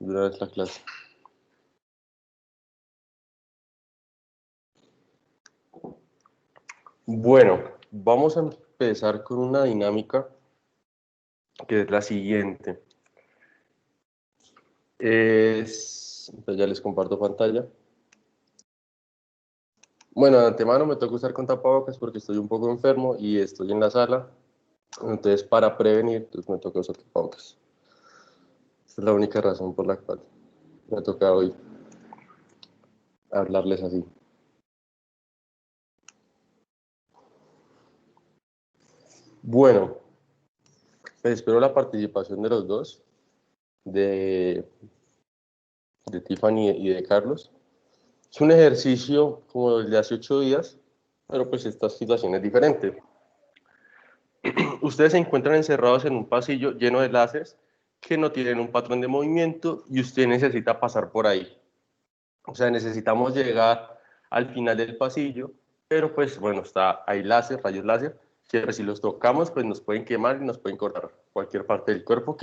de una vez la clase. Bueno, vamos a empezar con una dinámica que es la siguiente. Entonces ya les comparto pantalla. Bueno, de antemano me toca usar con tapabocas porque estoy un poco enfermo y estoy en la sala. Entonces, para prevenir, pues me toca usar tapabocas. Esta es la única razón por la cual me toca hoy hablarles así. Bueno, pues espero la participación de los dos, de Tiffany y de Carlos. Es un ejercicio como el de hace 8 días, pero pues esta situación es diferente. Ustedes se encuentran encerrados en un pasillo lleno de láseres que no tienen un patrón de movimiento y usted necesita pasar por ahí. O sea, necesitamos llegar al final del pasillo, pero pues bueno, hay láser, rayos láser, que si los tocamos pues nos pueden quemar y nos pueden cortar cualquier parte del cuerpo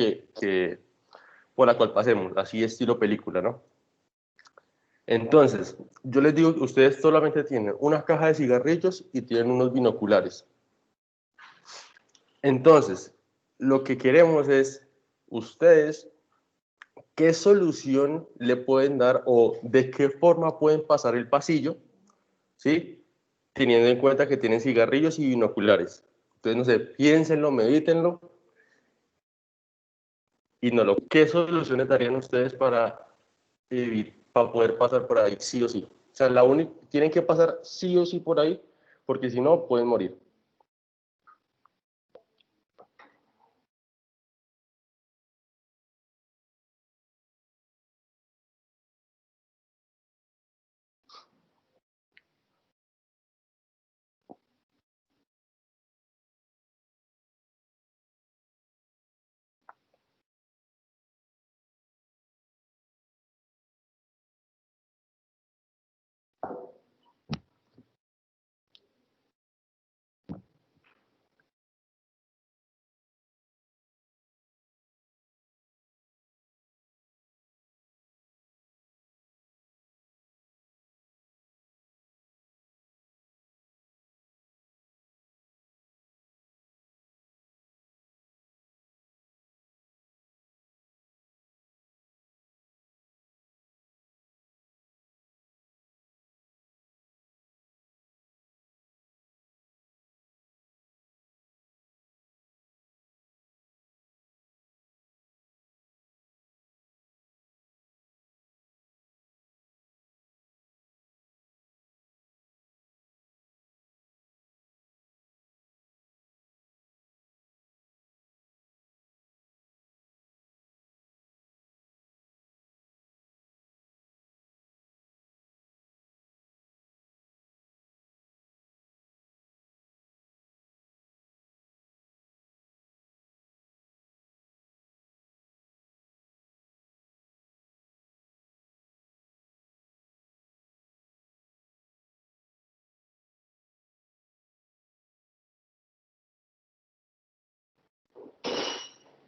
por la cual pasemos, así estilo película, ¿no? Entonces, yo les digo que ustedes solamente tienen una caja de cigarrillos y tienen unos binoculares. Entonces, lo que queremos es, ustedes, ¿qué solución le pueden dar o de qué forma pueden pasar el pasillo? ¿Sí? Teniendo en cuenta que tienen cigarrillos y binoculares. Entonces, no sé, piénsenlo, medítenlo y no lo. ¿Qué soluciones darían ustedes para poder pasar por ahí sí o sí? O sea, tienen que pasar sí o sí por ahí, porque si no, pueden morir.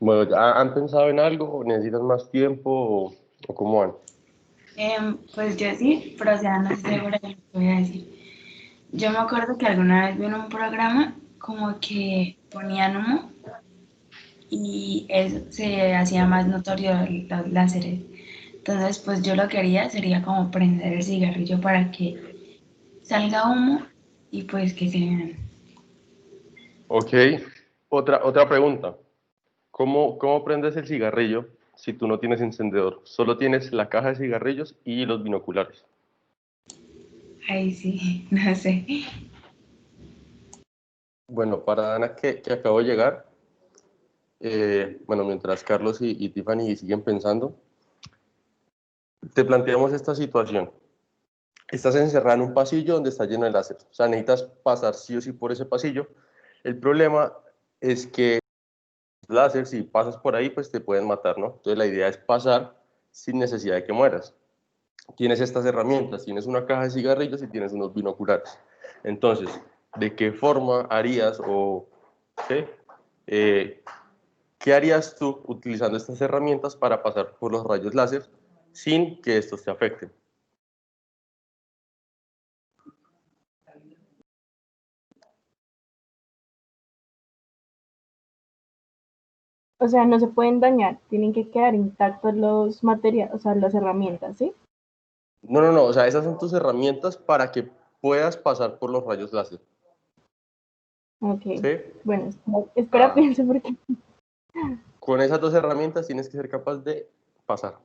Bueno, ¿han pensado en algo o necesitan más tiempo o cómo van? Pues yo sí, pero o sea, no estoy segura de lo que voy a decir. Yo me acuerdo que alguna vez vi en un programa como que ponían humo y eso se hacía más notorio los láseres. Entonces, pues yo lo que haría sería como prender el cigarrillo para que salga humo y pues que se vean. Ok, otra pregunta. ¿Cómo prendes el cigarrillo si tú no tienes encendedor? Solo tienes la caja de cigarrillos y los binoculares. Ay, sí, no sé. Bueno, para Dana que acabo de llegar, bueno, mientras Carlos y Tiffany siguen pensando, te planteamos esta situación. Estás encerrado en un pasillo donde está lleno de láser. O sea, necesitas pasar sí o sí por ese pasillo. El problema es que los láser, si pasas por ahí, pues te pueden matar, ¿no? Entonces la idea es pasar sin necesidad de que mueras. Tienes estas herramientas, tienes una caja de cigarrillos y tienes unos binoculares. Entonces, ¿de qué forma harías o qué? ¿Qué harías tú utilizando estas herramientas para pasar por los rayos láser sin que estos te afecten? O sea, no se pueden dañar, tienen que quedar intactos los materiales, o sea, las herramientas, ¿sí? No, no, no, o sea, esas son tus herramientas para que puedas pasar por los rayos láser. Ok, ¿Sí? bueno, espera, pienso porque... Con esas dos herramientas tienes que ser capaz de pasar.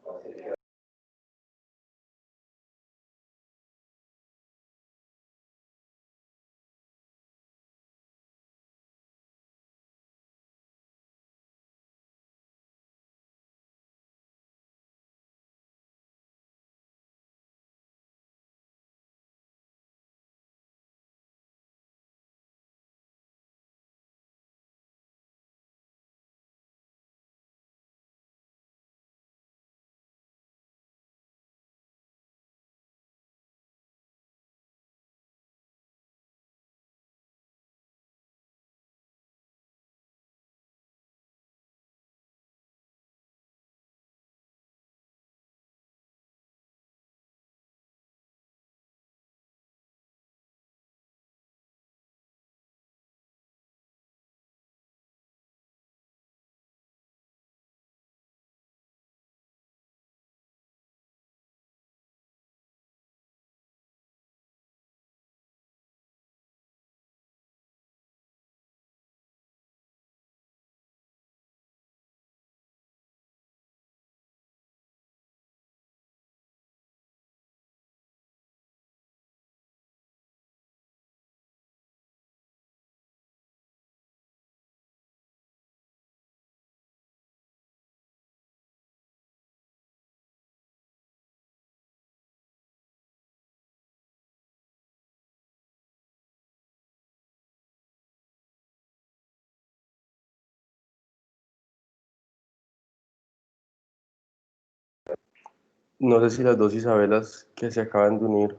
No sé si las dos Isabelas que se acaban de unir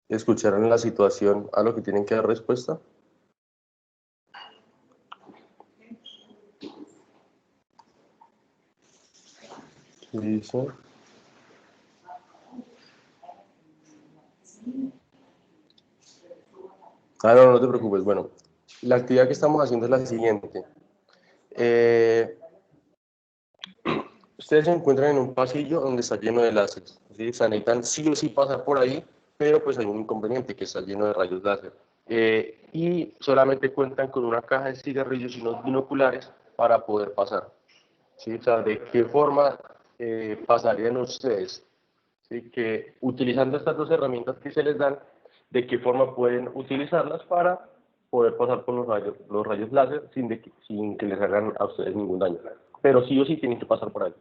escucharon la situación a lo que tienen que dar respuesta. ¿Qué dice? No, no te preocupes. Bueno, la actividad que estamos haciendo es la siguiente. Ustedes se encuentran en un pasillo donde está lleno de láseres, ¿sí? O sea, necesitan sí o sí pasar por ahí, pero pues hay un inconveniente que está lleno de rayos láser. Y solamente cuentan con una caja de cigarrillos y unos binoculares para poder pasar. ¿Sí? O sea, ¿de qué forma pasarían ustedes? ¿Sí? Que utilizando estas dos herramientas que se les dan, ¿de qué forma pueden utilizarlas para poder pasar por los rayos láser sin que les hagan a ustedes ningún daño? Pero sí o sí tienen que pasar por ahí.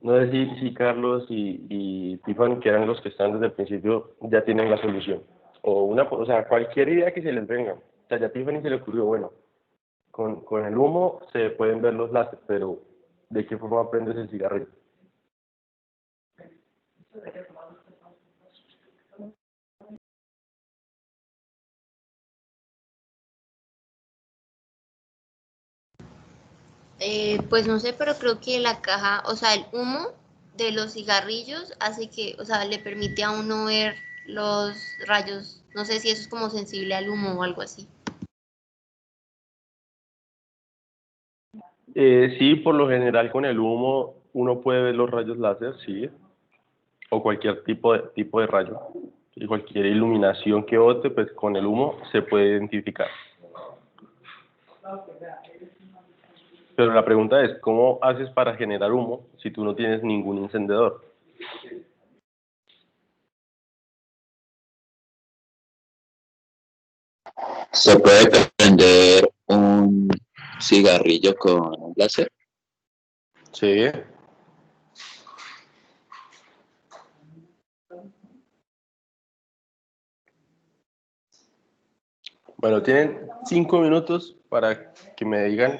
No sé si Carlos y Tiffany, que eran los que están desde el principio, ya tienen la solución. O sea, cualquier idea que se les venga. O sea, ya a Tiffany se le ocurrió, bueno, con el humo se pueden ver los láseres, pero ¿de qué forma prendes el cigarrillo? Pues no sé, pero creo que la caja, o sea, el humo de los cigarrillos hace que, o sea, le permite a uno ver los rayos. No sé si eso es como sensible al humo o algo así. Sí, por lo general con el humo uno puede ver los rayos láser, sí, o cualquier tipo de rayo. Y cualquier iluminación que bote, pues con el humo se puede identificar. Pero la pregunta es, ¿cómo haces para generar humo si tú no tienes ningún encendedor? ¿Se puede prender un cigarrillo con un láser? Sí. Bueno, tienen 5 minutos para que me digan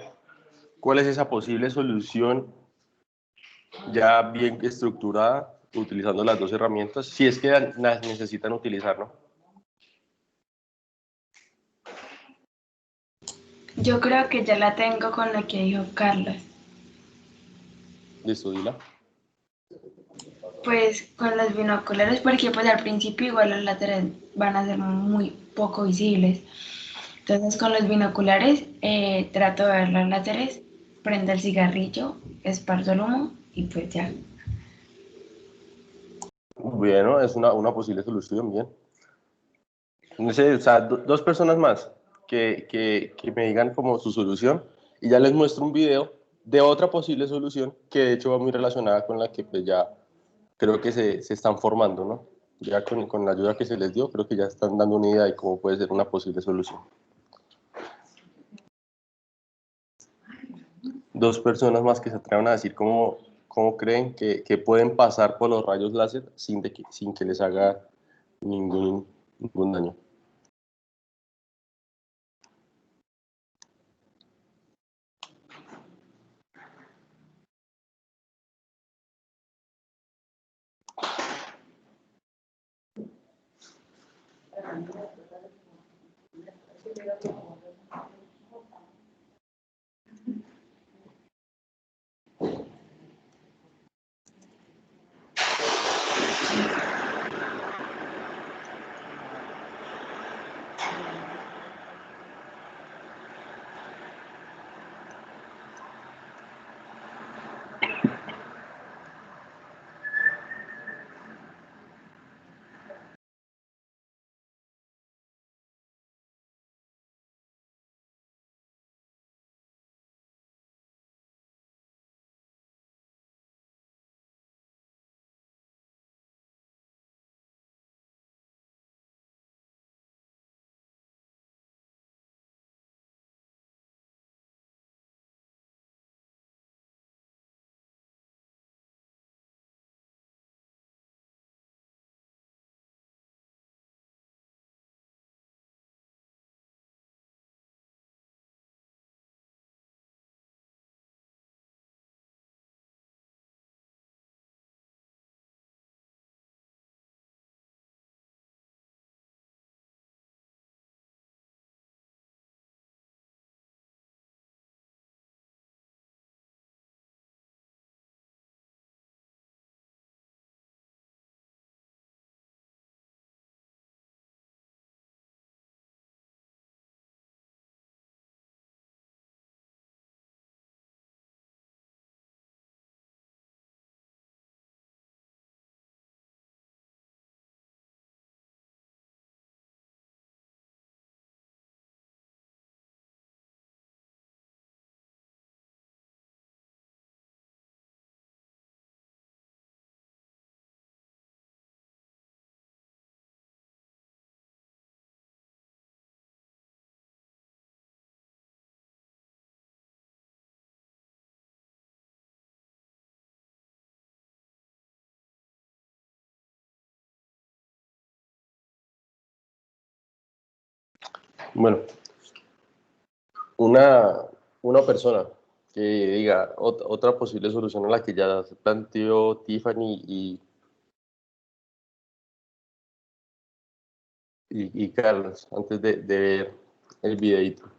cuál es esa posible solución ya bien estructurada utilizando las dos herramientas, si es que las necesitan utilizar, ¿no? Yo creo que ya la tengo con lo que dijo Carlos. Listo, dila. Pues con los binoculares, porque pues al principio igual los láteres van a ser muy poco visibles. Entonces con los binoculares trato de ver los láteres, prendo el cigarrillo, esparzo el humo y pues ya. Bueno, es una posible solución, bien. No sé, o sea, dos personas más que me digan como su solución y ya les muestro un video de otra posible solución que de hecho va muy relacionada con la que pues ya creo que se están formando, ¿no? Ya con la ayuda que se les dio, creo que ya están dando una idea de cómo puede ser una posible solución. Dos personas más que se atrevan a decir cómo creen que pueden pasar por los rayos láser sin que les haga ningún daño. Bueno, una persona que diga otra posible solución a la que ya se planteó Tiffany y Carlos antes de ver el videito.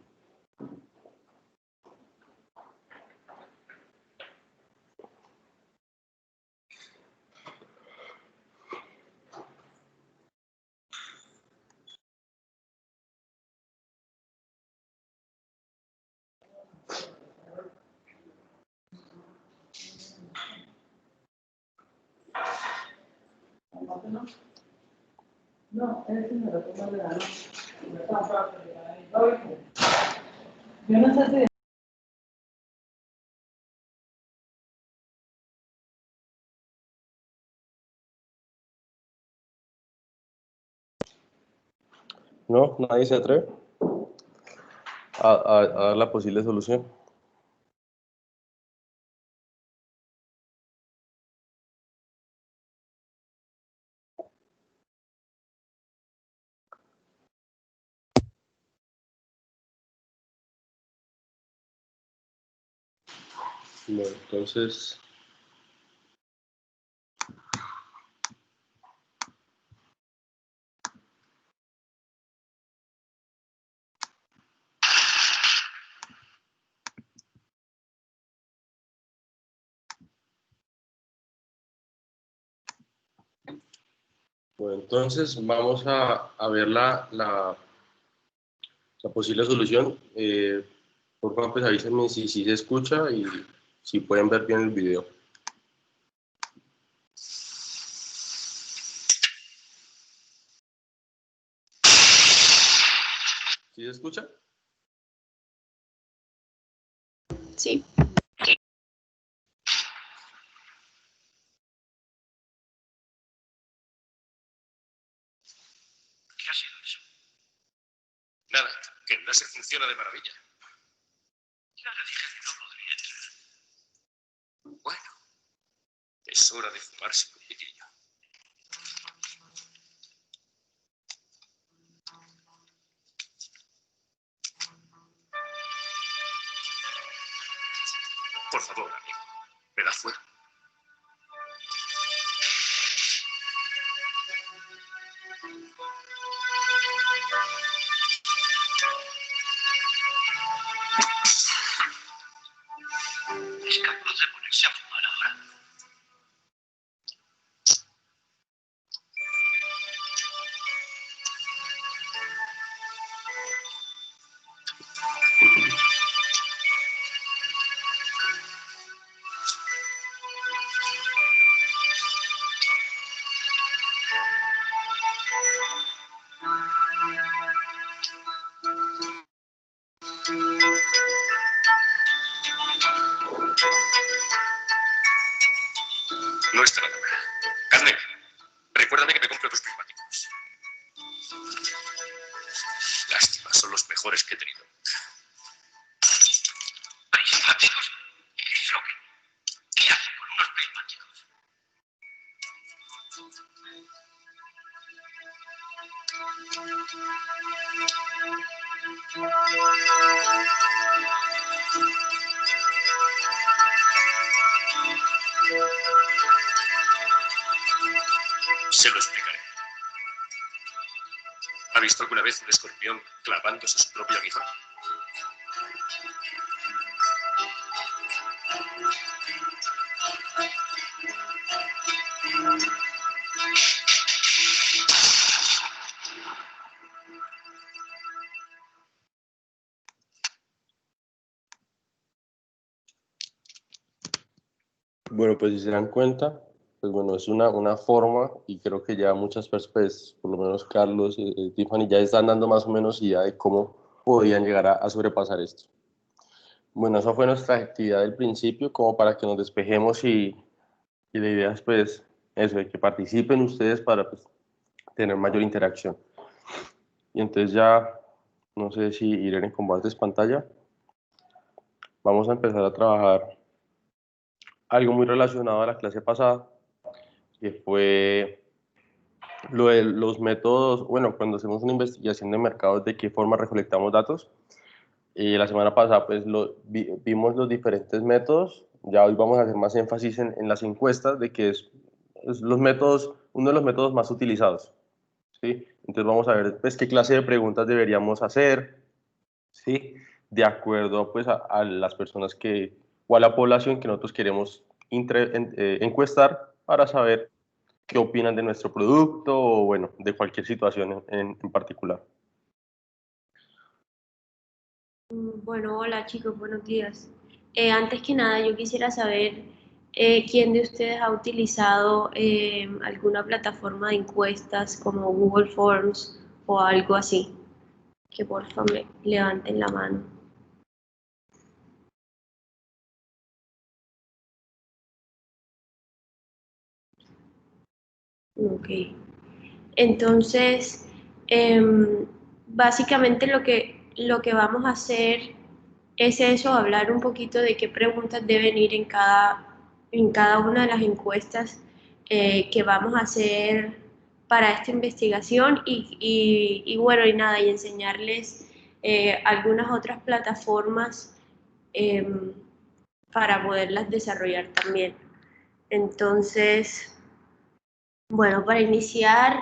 ¿No? ¿Nadie se atreve a dar la posible solución? Bueno, entonces, Bueno, entonces vamos a ver la posible solución. Por favor, pues avísenme si se escucha y si pueden ver bien el video. ¿Sí se escucha? Sí. ¿Qué ha sido eso? Nada, que el láser funciona de maravilla. Ya le dije que no podría entrar. Bueno, es hora de fumarse un pitillo. Por favor, amigo, me da fuera. Es capaz de ponerse a fumar ahora. No está nada mal. Carmen, recuérdame que me compre tus prismáticos. Lástima, son los mejores que he tenido. ¿Prismáticos? ¿Qué es lo que? ¿Qué hace con unos prismáticos? Se lo explicaré. ¿Ha visto alguna vez un escorpión clavándose su propio aguijón? Bueno, pues si se dan cuenta, pues bueno, es una forma y creo que ya muchas personas, pues, por lo menos Carlos, Tiffany, ya están dando más o menos idea de cómo podían llegar a sobrepasar esto. Bueno, esa fue nuestra actividad del principio, como para que nos despejemos y la idea es pues eso, de que participen ustedes para pues, tener mayor interacción. Y entonces ya, no sé si Irene compartes pantalla, vamos a empezar a trabajar algo muy relacionado a la clase pasada, que fue lo de los métodos, bueno, cuando hacemos una investigación de mercados, de qué forma recolectamos datos. Y la semana pasada pues vimos los diferentes métodos, ya hoy vamos a hacer más énfasis en las encuestas, de que es los métodos, uno de los métodos más utilizados, ¿sí? Entonces vamos a ver pues qué clase de preguntas deberíamos hacer, ¿sí? De acuerdo pues a las personas que, o a la población que nosotros queremos encuestar para saber qué opinan de nuestro producto o bueno, de cualquier situación en particular. Bueno, hola chicos, buenos días. Antes que nada, yo quisiera saber quién de ustedes ha utilizado alguna plataforma de encuestas como Google Forms o algo así. Que por favor me levanten la mano. Ok. Entonces, básicamente lo que vamos a hacer es eso, hablar un poquito de qué preguntas deben ir en cada una de las encuestas que vamos a hacer para esta investigación y bueno, y nada, y enseñarles algunas otras plataformas para poderlas desarrollar también. Entonces, bueno, para iniciar,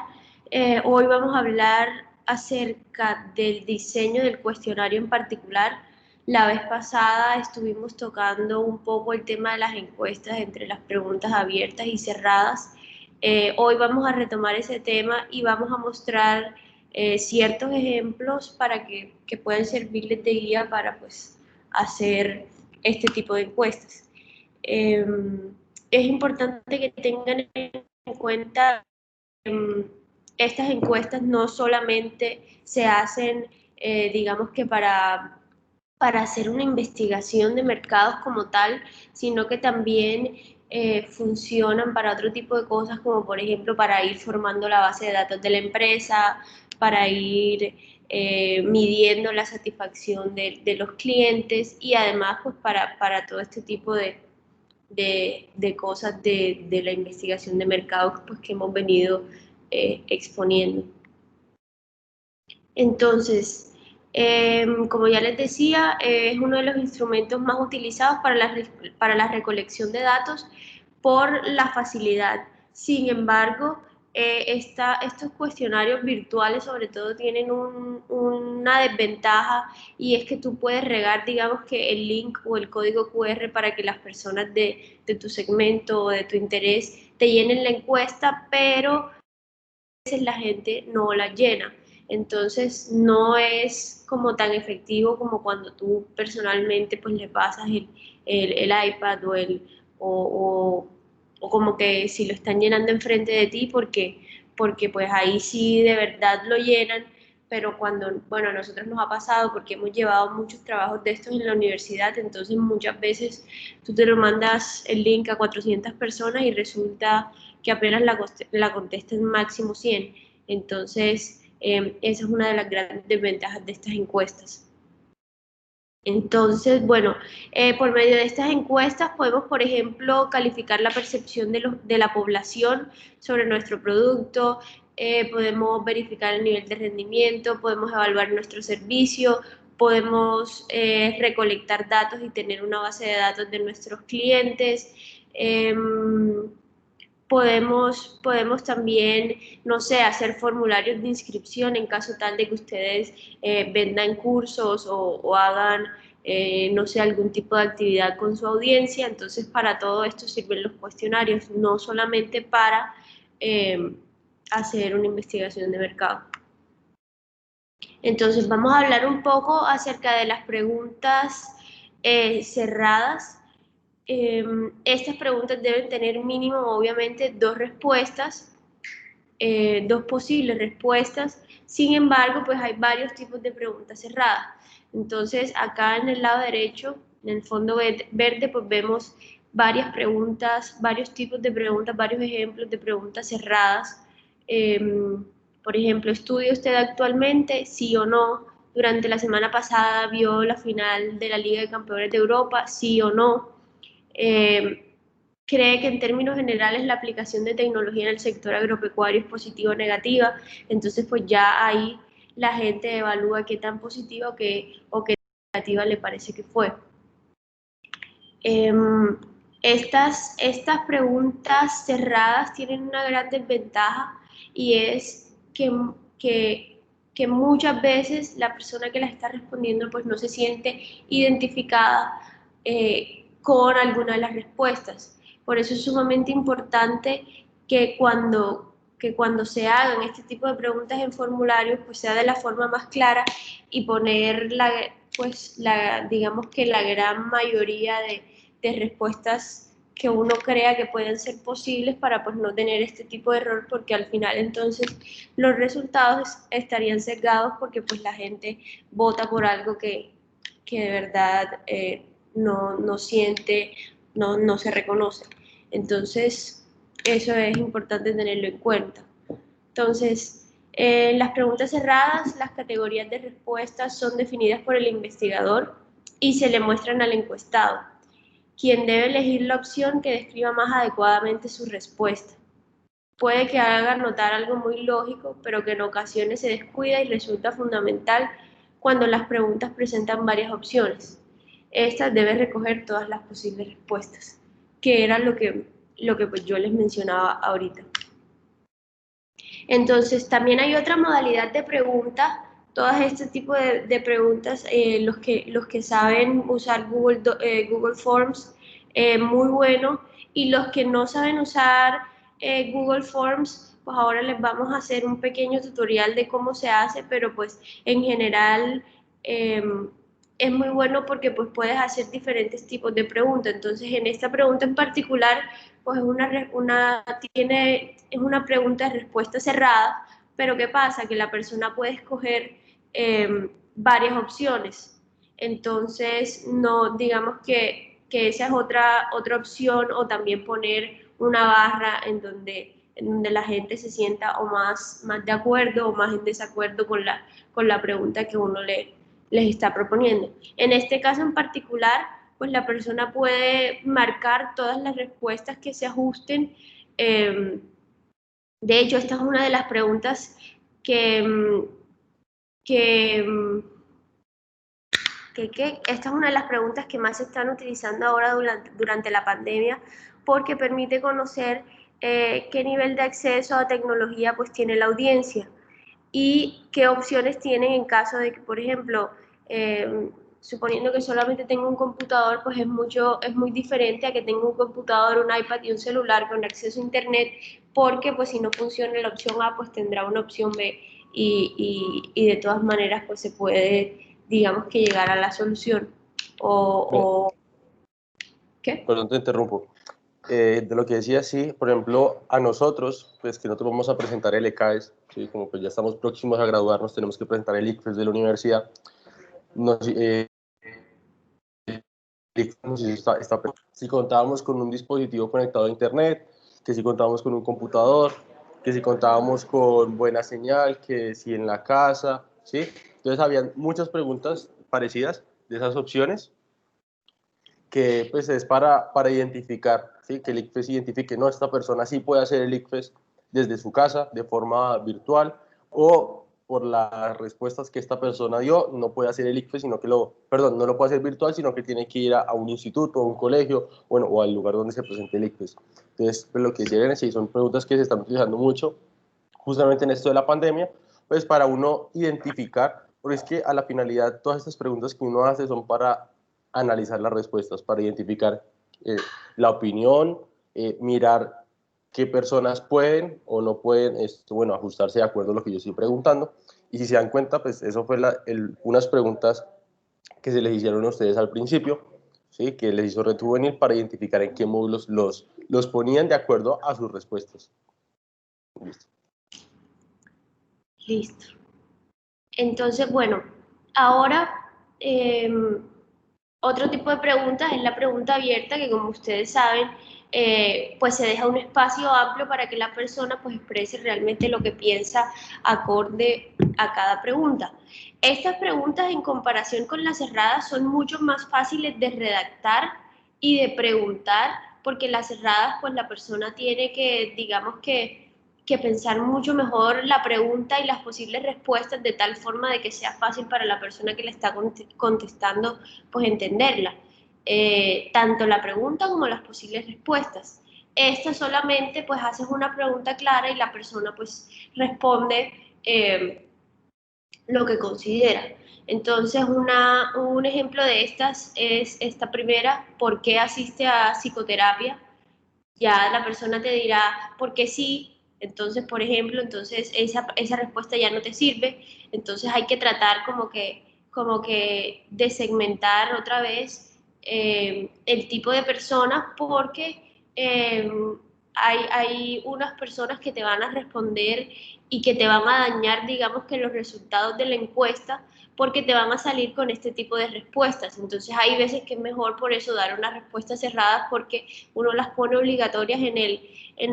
hoy vamos a hablar acerca del diseño del cuestionario en particular. La vez pasada estuvimos tocando un poco el tema de las encuestas entre las preguntas abiertas y cerradas Hoy vamos a retomar ese tema y vamos a mostrar ciertos ejemplos para que puedan servirles de guía para pues, hacer este tipo de encuestas. Es importante que tengan en cuenta estas encuestas no solamente se hacen, digamos que para hacer una investigación de mercados como tal, sino que también funcionan para otro tipo de cosas, como por ejemplo para ir formando la base de datos de la empresa, para ir midiendo la satisfacción de los clientes y además pues para todo este tipo de cosas de la investigación de mercados pues, que hemos venido exponiendo. Entonces, como ya les decía, es uno de los instrumentos más utilizados para la recolección de datos por la facilidad. Sin embargo, estos cuestionarios virtuales sobre todo tienen una desventaja y es que tú puedes regar, digamos que el link o el código QR para que las personas de tu segmento o de tu interés te llenen la encuesta, pero a veces la gente no la llena. Entonces no es como tan efectivo como cuando tú personalmente pues le pasas el iPad o como que si lo están llenando enfrente de ti porque pues ahí sí de verdad lo llenan, pero cuando, bueno, a nosotros nos ha pasado porque hemos llevado muchos trabajos de estos en la universidad, entonces muchas veces tú te lo mandas el link a 400 personas y resulta que apenas la contestan máximo 100. Entonces, esa es una de las grandes desventajas de estas encuestas. Entonces, bueno, por medio de estas encuestas podemos, por ejemplo, calificar la percepción de la población sobre nuestro producto, podemos verificar el nivel de rendimiento, podemos evaluar nuestro servicio, podemos recolectar datos y tener una base de datos de nuestros clientes. Podemos también, no sé, hacer formularios de inscripción en caso tal de que ustedes vendan cursos o hagan, no sé, algún tipo de actividad con su audiencia. Entonces, para todo esto sirven los cuestionarios, no solamente para hacer una investigación de mercado. Entonces, vamos a hablar un poco acerca de las preguntas cerradas. Estas preguntas deben tener mínimo, obviamente, dos respuestas, dos posibles respuestas. Sin embargo, pues hay varios tipos de preguntas cerradas. Entonces, acá en el lado derecho, en el fondo verde, pues vemos varias preguntas, varios tipos de preguntas, varios ejemplos de preguntas cerradas. Por ejemplo, ¿estudia usted actualmente? Sí o no. Durante la semana pasada vio la final de la Liga de Campeones de Europa, sí o no. Cree que en términos generales la aplicación de tecnología en el sector agropecuario es positiva o negativa, entonces pues ya ahí la gente evalúa qué tan positiva o qué negativa le parece que fue. Estas preguntas cerradas tienen una gran desventaja y es que muchas veces la persona que las está respondiendo pues no se siente identificada con alguna de las respuestas. Por eso es sumamente importante que cuando se hagan este tipo de preguntas en formularios, pues sea de la forma más clara y poner digamos que la gran mayoría de respuestas que uno crea que pueden ser posibles para pues no tener este tipo de error, porque al final entonces los resultados estarían sesgados porque pues la gente vota por algo que de verdad no siente, no se reconoce. Entonces, eso es importante tenerlo en cuenta. Entonces, en las preguntas cerradas, las categorías de respuestas son definidas por el investigador y se le muestran al encuestado, quien debe elegir la opción que describa más adecuadamente su respuesta. Puede que haga notar algo muy lógico, pero que en ocasiones se descuida y resulta fundamental cuando las preguntas presentan varias opciones. Estas deben recoger todas las posibles respuestas, que era lo que pues yo les mencionaba ahorita. Entonces, también hay otra modalidad de pregunta. Todas este tipo de preguntas, los que saben usar Google Forms, muy bueno, y los que no saben usar Google Forms, pues ahora les vamos a hacer un pequeño tutorial de cómo se hace, pero pues en general es muy bueno porque pues puedes hacer diferentes tipos de preguntas. Entonces en esta pregunta en particular pues es una pregunta de respuesta cerrada, pero ¿qué pasa? Que la persona puede escoger varias opciones. Entonces, no, digamos que esa es otra opción, o también poner una barra en donde la gente se sienta o más de acuerdo o más en desacuerdo con la pregunta que uno les está proponiendo. En este caso en particular, pues la persona puede marcar todas las respuestas que se ajusten. De hecho, esta es una de las preguntas esta es una de las preguntas que más se están utilizando ahora durante la pandemia, porque permite conocer qué nivel de acceso a tecnología pues tiene la audiencia y qué opciones tienen en caso de que, por ejemplo, suponiendo que solamente tengo un computador, pues es muy diferente a que tenga un computador, un iPad y un celular con acceso a internet, porque pues si no funciona la opción A, pues tendrá una opción B y de todas maneras pues se puede, digamos, que llegar a la solución. ¿Qué? Perdón, te interrumpo. De lo que decía, sí, por ejemplo, a nosotros, pues que nosotros vamos a presentar el ECAES, ¿sí? Como pues ya estamos próximos a graduarnos, tenemos que presentar el ICFES de la universidad. Si contábamos con un dispositivo conectado a internet, que si contábamos con un computador, que si contábamos con buena señal, que si en la casa, ¿sí? Entonces habían muchas preguntas parecidas de esas opciones, que pues es para identificar, ¿sí? Que el ICFES identifique, no, esta persona sí puede hacer el ICFES desde su casa, de forma virtual, o por las respuestas que esta persona dio, no puede hacer el ICFES, sino que no lo puede hacer virtual, sino que tiene que ir a un instituto, a un colegio, bueno, o al lugar donde se presente el ICFES. Entonces, pues lo que decían, sí, son preguntas que se están utilizando mucho, justamente en esto de la pandemia, pues para uno identificar, porque es que a la finalidad todas estas preguntas que uno hace son para analizar las respuestas, para identificar la opinión, mirar qué personas pueden o no pueden bueno, ajustarse de acuerdo a lo que yo estoy preguntando. Y si se dan cuenta, pues eso fue unas preguntas que se les hicieron a ustedes al principio, ¿sí? Que les hizo Reto Juvenil para identificar en qué módulos los ponían de acuerdo a sus respuestas. Listo. Listo. Entonces, bueno, ahora otro tipo de preguntas es la pregunta abierta, que como ustedes saben, pues se deja un espacio amplio para que la persona pues exprese realmente lo que piensa acorde a cada pregunta. Estas preguntas en comparación con las cerradas son mucho más fáciles de redactar y de preguntar, porque las cerradas pues la persona tiene que, digamos que pensar mucho mejor la pregunta y las posibles respuestas de tal forma de que sea fácil para la persona que le está contestando pues entenderla, tanto la pregunta como las posibles respuestas. Esta solamente pues haces una pregunta clara y la persona pues responde lo que considera. Entonces un ejemplo de estas es esta primera: ¿por qué asiste a psicoterapia? Ya la persona te dirá por qué sí. Entonces, por ejemplo, entonces esa respuesta ya no te sirve. Entonces hay que tratar como que de segmentar otra vez el tipo de personas, porque hay unas personas que te van a responder y que te van a dañar, digamos, que los resultados de la encuesta, porque te van a salir con este tipo de respuestas. Entonces hay veces que es mejor por eso dar unas respuestas cerradas, porque uno las pone obligatorias en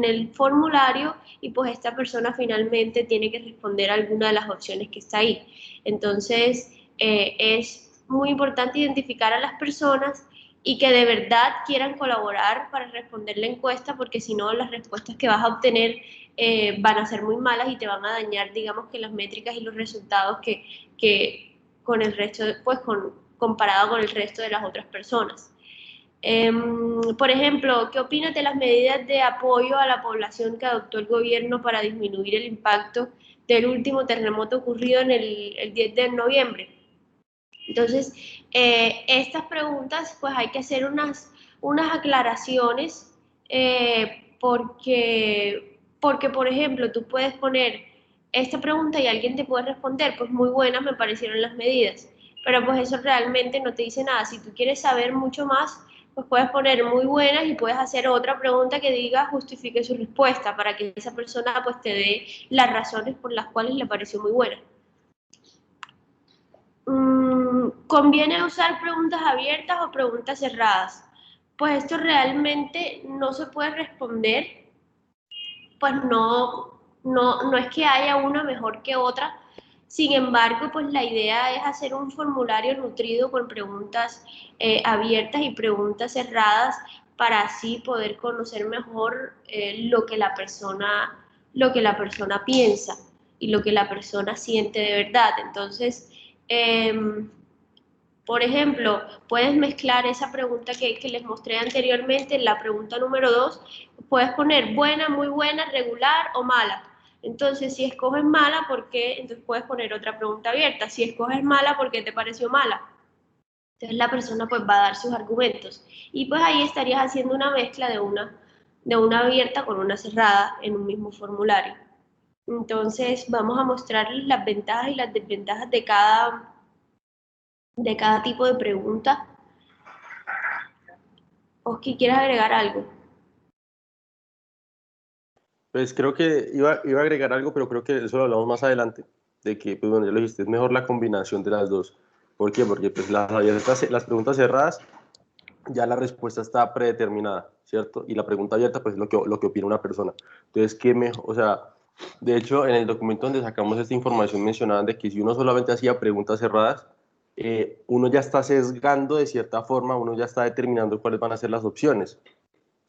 el formulario y pues esta persona finalmente tiene que responder a alguna de las opciones que está ahí. Entonces es muy importante identificar a las personas y que de verdad quieran colaborar para responder la encuesta, porque si no las respuestas que vas a obtener van a ser muy malas y te van a dañar, digamos, que las métricas y los resultados que con el resto, pues comparado con el resto de las otras personas. Por ejemplo, ¿qué opinas de las medidas de apoyo a la población que adoptó el gobierno para disminuir el impacto del último terremoto ocurrido en el 10 de noviembre? Entonces, estas preguntas, pues hay que hacer unas aclaraciones, porque, por ejemplo, tú puedes poner esta pregunta y alguien te puede responder, pues muy buenas me parecieron las medidas, pero pues eso realmente no te dice nada. Si tú quieres saber mucho más, pues puedes poner muy buenas y puedes hacer otra pregunta que diga justifique su respuesta para que esa persona pues te dé las razones por las cuales le pareció muy buena. ¿Conviene usar preguntas abiertas o preguntas cerradas? Pues esto realmente no se puede responder, pues no es que haya una mejor que otra. Sin embargo, pues la idea es hacer un formulario nutrido con preguntas abiertas y preguntas cerradas para así poder conocer mejor lo que la persona piensa y lo que la persona siente de verdad. Entonces, por ejemplo, puedes mezclar esa pregunta que les mostré anteriormente, en la pregunta número 2, puedes poner buena, muy buena, regular o mala. Entonces, si escoges mala, ¿por qué? Entonces puedes poner otra pregunta abierta. Si escoges mala, ¿por qué te pareció mala? Entonces la persona pues va a dar sus argumentos. Y pues ahí estarías haciendo una mezcla de una abierta con una cerrada en un mismo formulario. Entonces vamos a mostrarles las ventajas y las desventajas de cada tipo de pregunta. Oski, ¿quieres agregar algo? Pues creo que iba a agregar algo, pero creo que eso lo hablamos más adelante, de que, pues bueno, ya lo dijiste, es mejor la combinación de las dos. ¿Por qué? Porque pues las preguntas cerradas, ya la respuesta está predeterminada, ¿cierto? Y la pregunta abierta, pues es lo que opina una persona. Entonces, ¿qué mejor? O sea, de hecho, en el documento donde sacamos esta información mencionaban de que si uno solamente hacía preguntas cerradas, uno ya está sesgando de cierta forma, uno ya está determinando cuáles van a ser las opciones.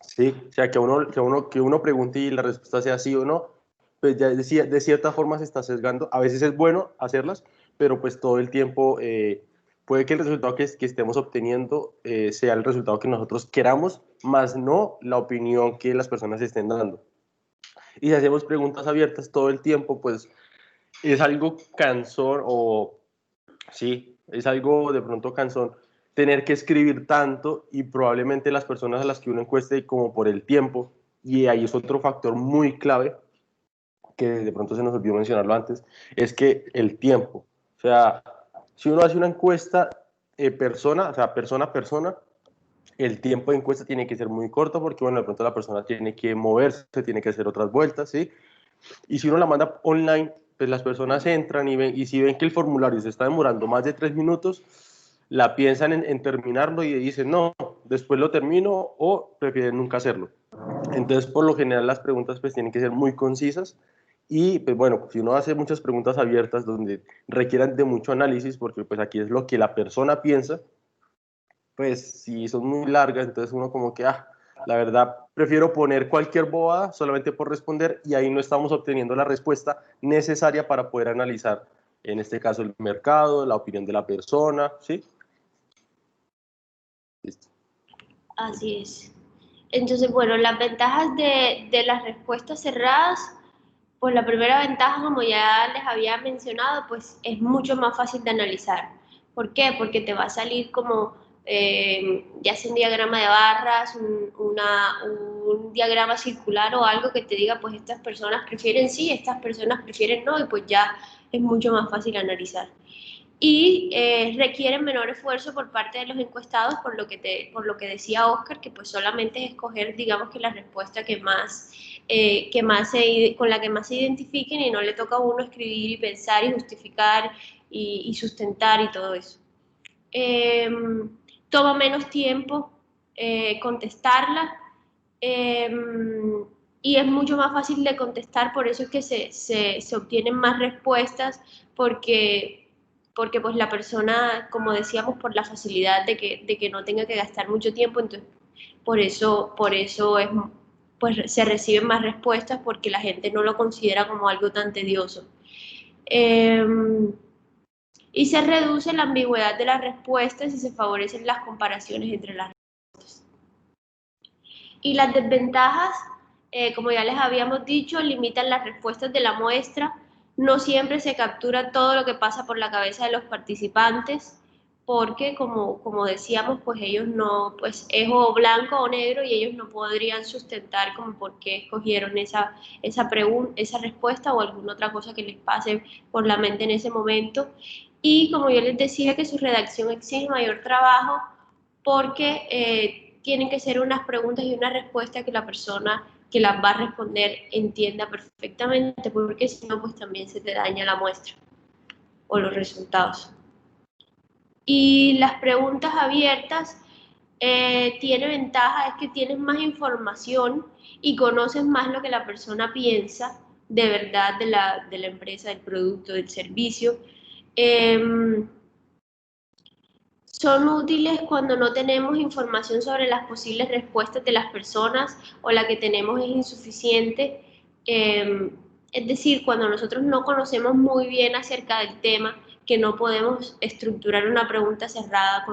Sí, o sea, que uno pregunte y la respuesta sea sí o no, pues ya de cierta forma se está sesgando. A veces es bueno hacerlas, pero pues todo el tiempo puede que el resultado que estemos obteniendo sea el resultado que nosotros queramos, más no la opinión que las personas estén dando. Y si hacemos preguntas abiertas todo el tiempo, pues es algo cansón o sí, es algo de pronto cansón tener que escribir tanto y probablemente las personas a las que uno encueste como por el tiempo, y ahí es otro factor muy clave que de pronto se nos olvidó mencionarlo antes, es que el tiempo, o sea, si uno hace una encuesta persona a persona, el tiempo de encuesta tiene que ser muy corto porque, bueno, de pronto la persona tiene que moverse, tiene que hacer otras vueltas, ¿sí? Y si uno la manda online, pues las personas entran y ven, y si ven que el formulario se está demorando más de 3 minutos, la piensan en terminarlo y dicen, no, después lo termino, o prefieren nunca hacerlo. Entonces, por lo general, las preguntas pues tienen que ser muy concisas y, pues bueno, si uno hace muchas preguntas abiertas donde requieran de mucho análisis, porque pues aquí es lo que la persona piensa, pues si son muy largas, entonces uno como que, la verdad, prefiero poner cualquier bobada solamente por responder y ahí no estamos obteniendo la respuesta necesaria para poder analizar, en este caso, el mercado, la opinión de la persona, ¿sí? Listo. Así es. Entonces, bueno, las ventajas de las respuestas cerradas, pues la primera ventaja, como ya les había mencionado, pues es mucho más fácil de analizar. ¿Por qué? Porque te va a salir como, ya sea un diagrama de barras, un diagrama circular o algo que te diga, pues estas personas prefieren sí, estas personas prefieren no, y pues ya es mucho más fácil analizar. Y requieren menor esfuerzo por parte de los encuestados, por lo que decía Oscar, que pues solamente es escoger, digamos, que la respuesta con la que más se identifiquen, y no le toca a uno escribir y pensar y justificar y sustentar y todo eso. Toma menos tiempo contestarla, y es mucho más fácil de contestar, por eso es que se obtienen más respuestas, porque pues la persona, como decíamos, por la facilidad de que no tenga que gastar mucho tiempo, entonces por eso pues se reciben más respuestas, porque la gente no lo considera como algo tan tedioso. Y se reduce la ambigüedad de las respuestas y se favorecen las comparaciones entre las respuestas. Y las desventajas, como ya les habíamos dicho, limitan las respuestas de la muestra. No siempre se captura todo lo que pasa por la cabeza de los participantes. porque como decíamos, pues ellos no, pues es o blanco o negro y ellos no podrían sustentar como por qué escogieron esa respuesta o alguna otra cosa que les pase por la mente en ese momento. Y como yo les decía, que su redacción exige mayor trabajo porque tienen que ser unas preguntas y una respuesta que la persona que las va a responder entienda perfectamente, porque si no, pues también se te daña la muestra o los resultados. Y las preguntas abiertas tiene ventaja, es que tienes más información y conoces más lo que la persona piensa de verdad de la empresa, del producto, del servicio. Son útiles cuando no tenemos información sobre las posibles respuestas de las personas o la que tenemos es insuficiente. Es decir, cuando nosotros no conocemos muy bien acerca del tema, que no podemos estructurar una pregunta cerrada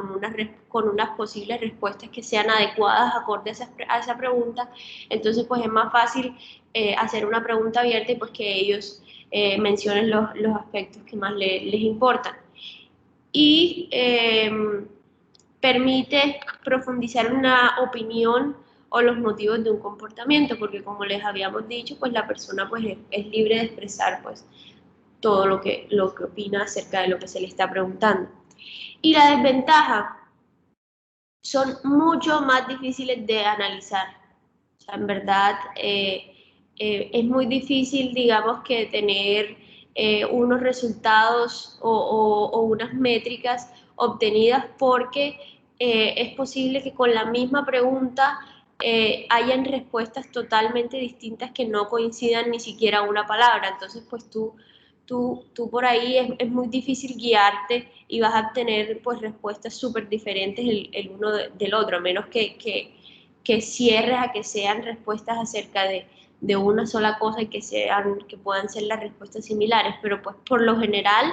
con unas posibles respuestas que sean adecuadas acorde a esa pregunta, entonces pues es más fácil hacer una pregunta abierta y pues que ellos mencionen los aspectos que más les importan. Y permite profundizar una opinión o los motivos de un comportamiento, porque como les habíamos dicho, pues la persona pues es libre de expresar pues todo lo que opina acerca de lo que se le está preguntando. Y la desventaja son mucho más difíciles de analizar. O sea, en verdad es muy difícil, digamos, que tener unos resultados o unas métricas obtenidas porque es posible que con la misma pregunta hayan respuestas totalmente distintas que no coincidan ni siquiera una palabra. Entonces, pues tú por ahí es muy difícil guiarte y vas a obtener pues respuestas súper diferentes el uno del otro, a menos que cierres a que sean respuestas acerca de una sola cosa y que puedan ser las respuestas similares, pero pues por lo general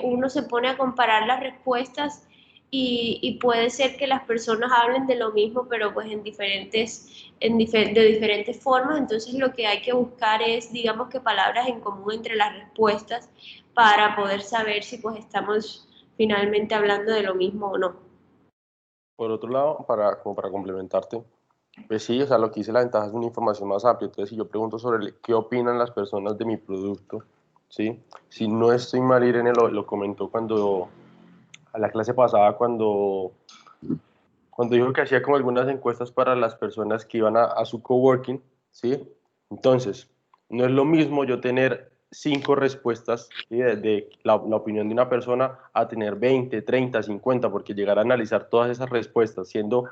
uno se pone a comparar las respuestas y puede ser que las personas hablen de lo mismo, pero pues de diferentes formas, entonces lo que hay que buscar es, digamos que palabras en común entre las respuestas para poder saber si pues estamos finalmente hablando de lo mismo o no. Por otro lado, como para complementarte, pues sí, o sea, lo que dice la ventaja es una información más amplia. Entonces, si yo pregunto sobre qué opinan las personas de mi producto, ¿sí? Si no estoy mal, Irene lo comentó a la clase pasada, cuando dijo que hacía como algunas encuestas para las personas que iban a su coworking, ¿sí? Entonces, no es lo mismo yo tener 5 respuestas, ¿sí? de la opinión de una persona a tener 20, 30, 50, porque llegar a analizar todas esas respuestas siendo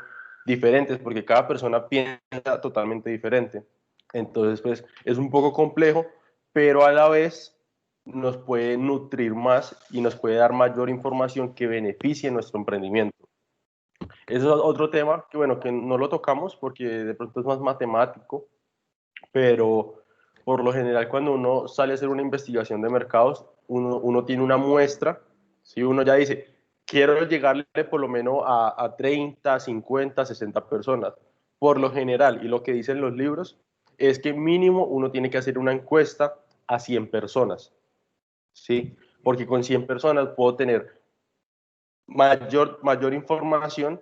diferentes, porque cada persona piensa totalmente diferente. Entonces, pues, es un poco complejo, pero a la vez nos puede nutrir más y nos puede dar mayor información que beneficie nuestro emprendimiento. Eso es otro tema que, bueno, que no lo tocamos porque de pronto es más matemático, pero por lo general cuando uno sale a hacer una investigación de mercados, uno tiene una muestra, si uno ya dice, quiero llegarle por lo menos a 30, 50, 60 personas. Por lo general, y lo que dicen los libros, es que mínimo uno tiene que hacer una encuesta a 100 personas, ¿sí? Porque con 100 personas puedo tener mayor información.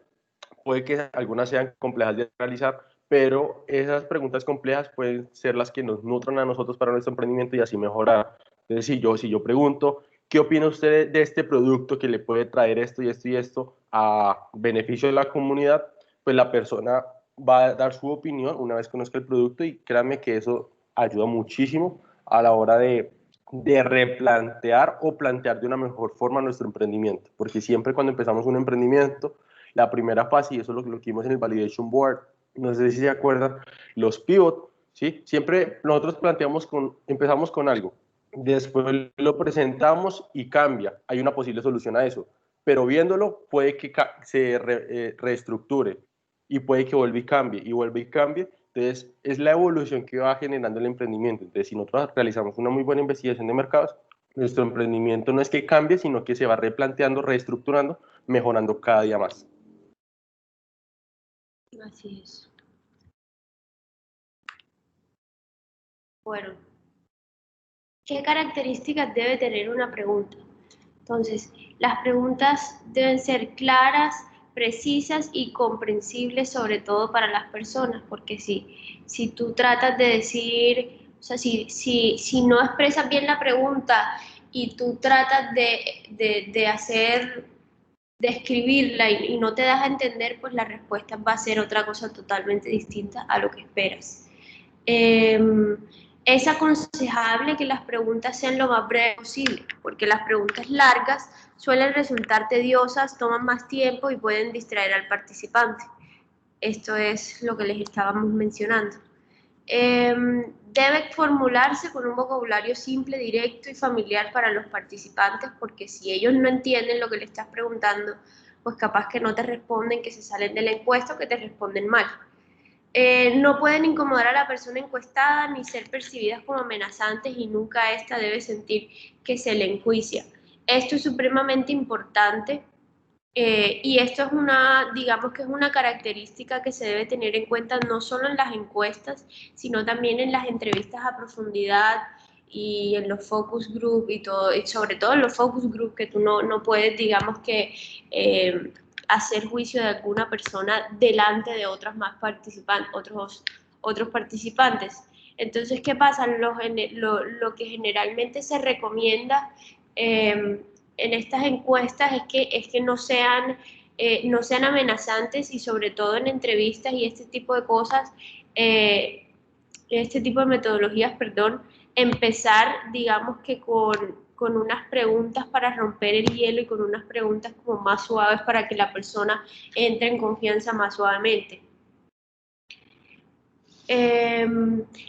Puede que algunas sean complejas de realizar, pero esas preguntas complejas pueden ser las que nos nutran a nosotros para nuestro emprendimiento y así mejorar. Entonces, si yo pregunto, ¿qué opina usted de este producto que le puede traer esto y esto y esto a beneficio de la comunidad? Pues la persona va a dar su opinión una vez conozca el producto y créanme que eso ayuda muchísimo a la hora de replantear o plantear de una mejor forma nuestro emprendimiento, porque siempre cuando empezamos un emprendimiento, la primera fase, y eso es lo que vimos en el Validation Board, no sé si se acuerdan, los pivot, ¿sí? Siempre nosotros empezamos con algo, después lo presentamos y cambia, hay una posible solución a eso, pero viéndolo puede que se reestructure y puede que vuelva y cambie, entonces es la evolución que va generando el emprendimiento. Entonces si nosotros realizamos una muy buena investigación de mercados, nuestro emprendimiento no es que cambie, sino que se va replanteando, reestructurando, mejorando cada día más. Así es. Bueno, ¿qué características debe tener una pregunta? Entonces, las preguntas deben ser claras, precisas y comprensibles, sobre todo para las personas, porque si tú tratas de decir, o sea, si no expresas bien la pregunta y tú tratas de escribirla y no te das a entender, pues la respuesta va a ser otra cosa totalmente distinta a lo que esperas. Es aconsejable que las preguntas sean lo más breves posible, porque las preguntas largas suelen resultar tediosas, toman más tiempo y pueden distraer al participante. Esto es lo que les estábamos mencionando. Debe formularse con un vocabulario simple, directo y familiar para los participantes, porque si ellos no entienden lo que le estás preguntando, pues capaz que no te responden, que se salen de la encuesta o que te responden mal. No pueden incomodar a la persona encuestada ni ser percibidas como amenazantes y nunca ésta debe sentir que se le enjuicia. Esto es supremamente importante y esto es digamos que es una característica que se debe tener en cuenta no solo en las encuestas, sino también en las entrevistas a profundidad y en los focus group y todo, y sobre todo en los focus group que tú no puedes, digamos que hacer juicio de alguna persona delante de otros participantes. Entonces, ¿qué pasa? Lo que generalmente se recomienda en estas encuestas es que no sean amenazantes y sobre todo en entrevistas y este tipo de cosas, este tipo de metodologías, perdón, empezar, digamos que con unas preguntas para romper el hielo y con unas preguntas como más suaves para que la persona entre en confianza más suavemente.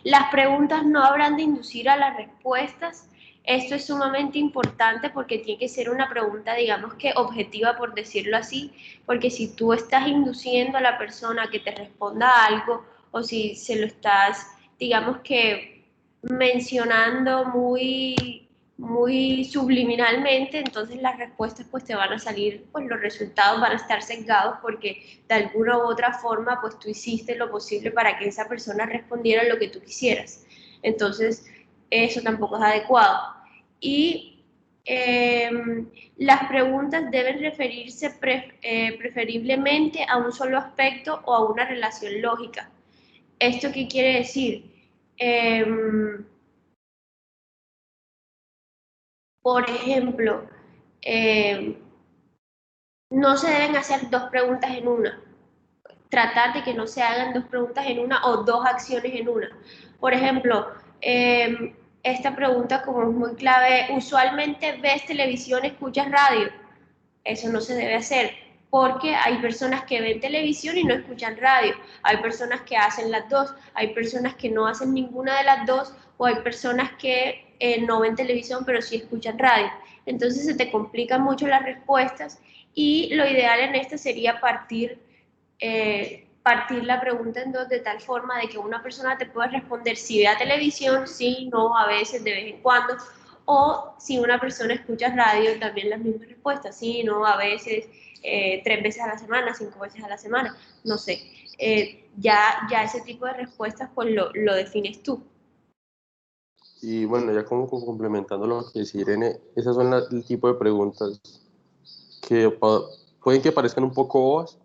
Las preguntas no habrán de inducir a las respuestas. Esto es sumamente importante porque tiene que ser una pregunta, digamos que objetiva, por decirlo así, porque si tú estás induciendo a la persona a que te responda algo o si se lo estás, digamos que mencionando muy subliminalmente, entonces las respuestas pues te van a salir, pues los resultados van a estar sesgados porque de alguna u otra forma pues tú hiciste lo posible para que esa persona respondiera lo que tú quisieras. Entonces eso tampoco es adecuado. Y las preguntas deben referirse preferiblemente a un solo aspecto o a una relación lógica. ¿Esto qué quiere decir? Por ejemplo, no se deben hacer dos preguntas en una. Tratar de que no se hagan dos preguntas en una o dos acciones en una. Por ejemplo, esta pregunta como es muy clave, ¿usualmente ves televisión, escuchas radio? Eso no se debe hacer, porque hay personas que ven televisión y no escuchan radio, hay personas que hacen las dos, hay personas que no hacen ninguna de las dos, o hay personas que no ven televisión pero sí escuchan radio. Entonces se te complican mucho las respuestas y lo ideal en esto sería partir la pregunta en dos de tal forma de que una persona te pueda responder si ve a televisión, sí, no, a veces, de vez en cuando, o si una persona escucha radio, también las mismas respuestas, sí, no, a veces, 3 veces a la semana, 5 veces a la semana, no sé. Ya ese tipo de respuestas pues lo defines tú. Y bueno, ya como complementando lo que decía Irene, esas son el tipo de preguntas que pueden que parezcan un poco bobas,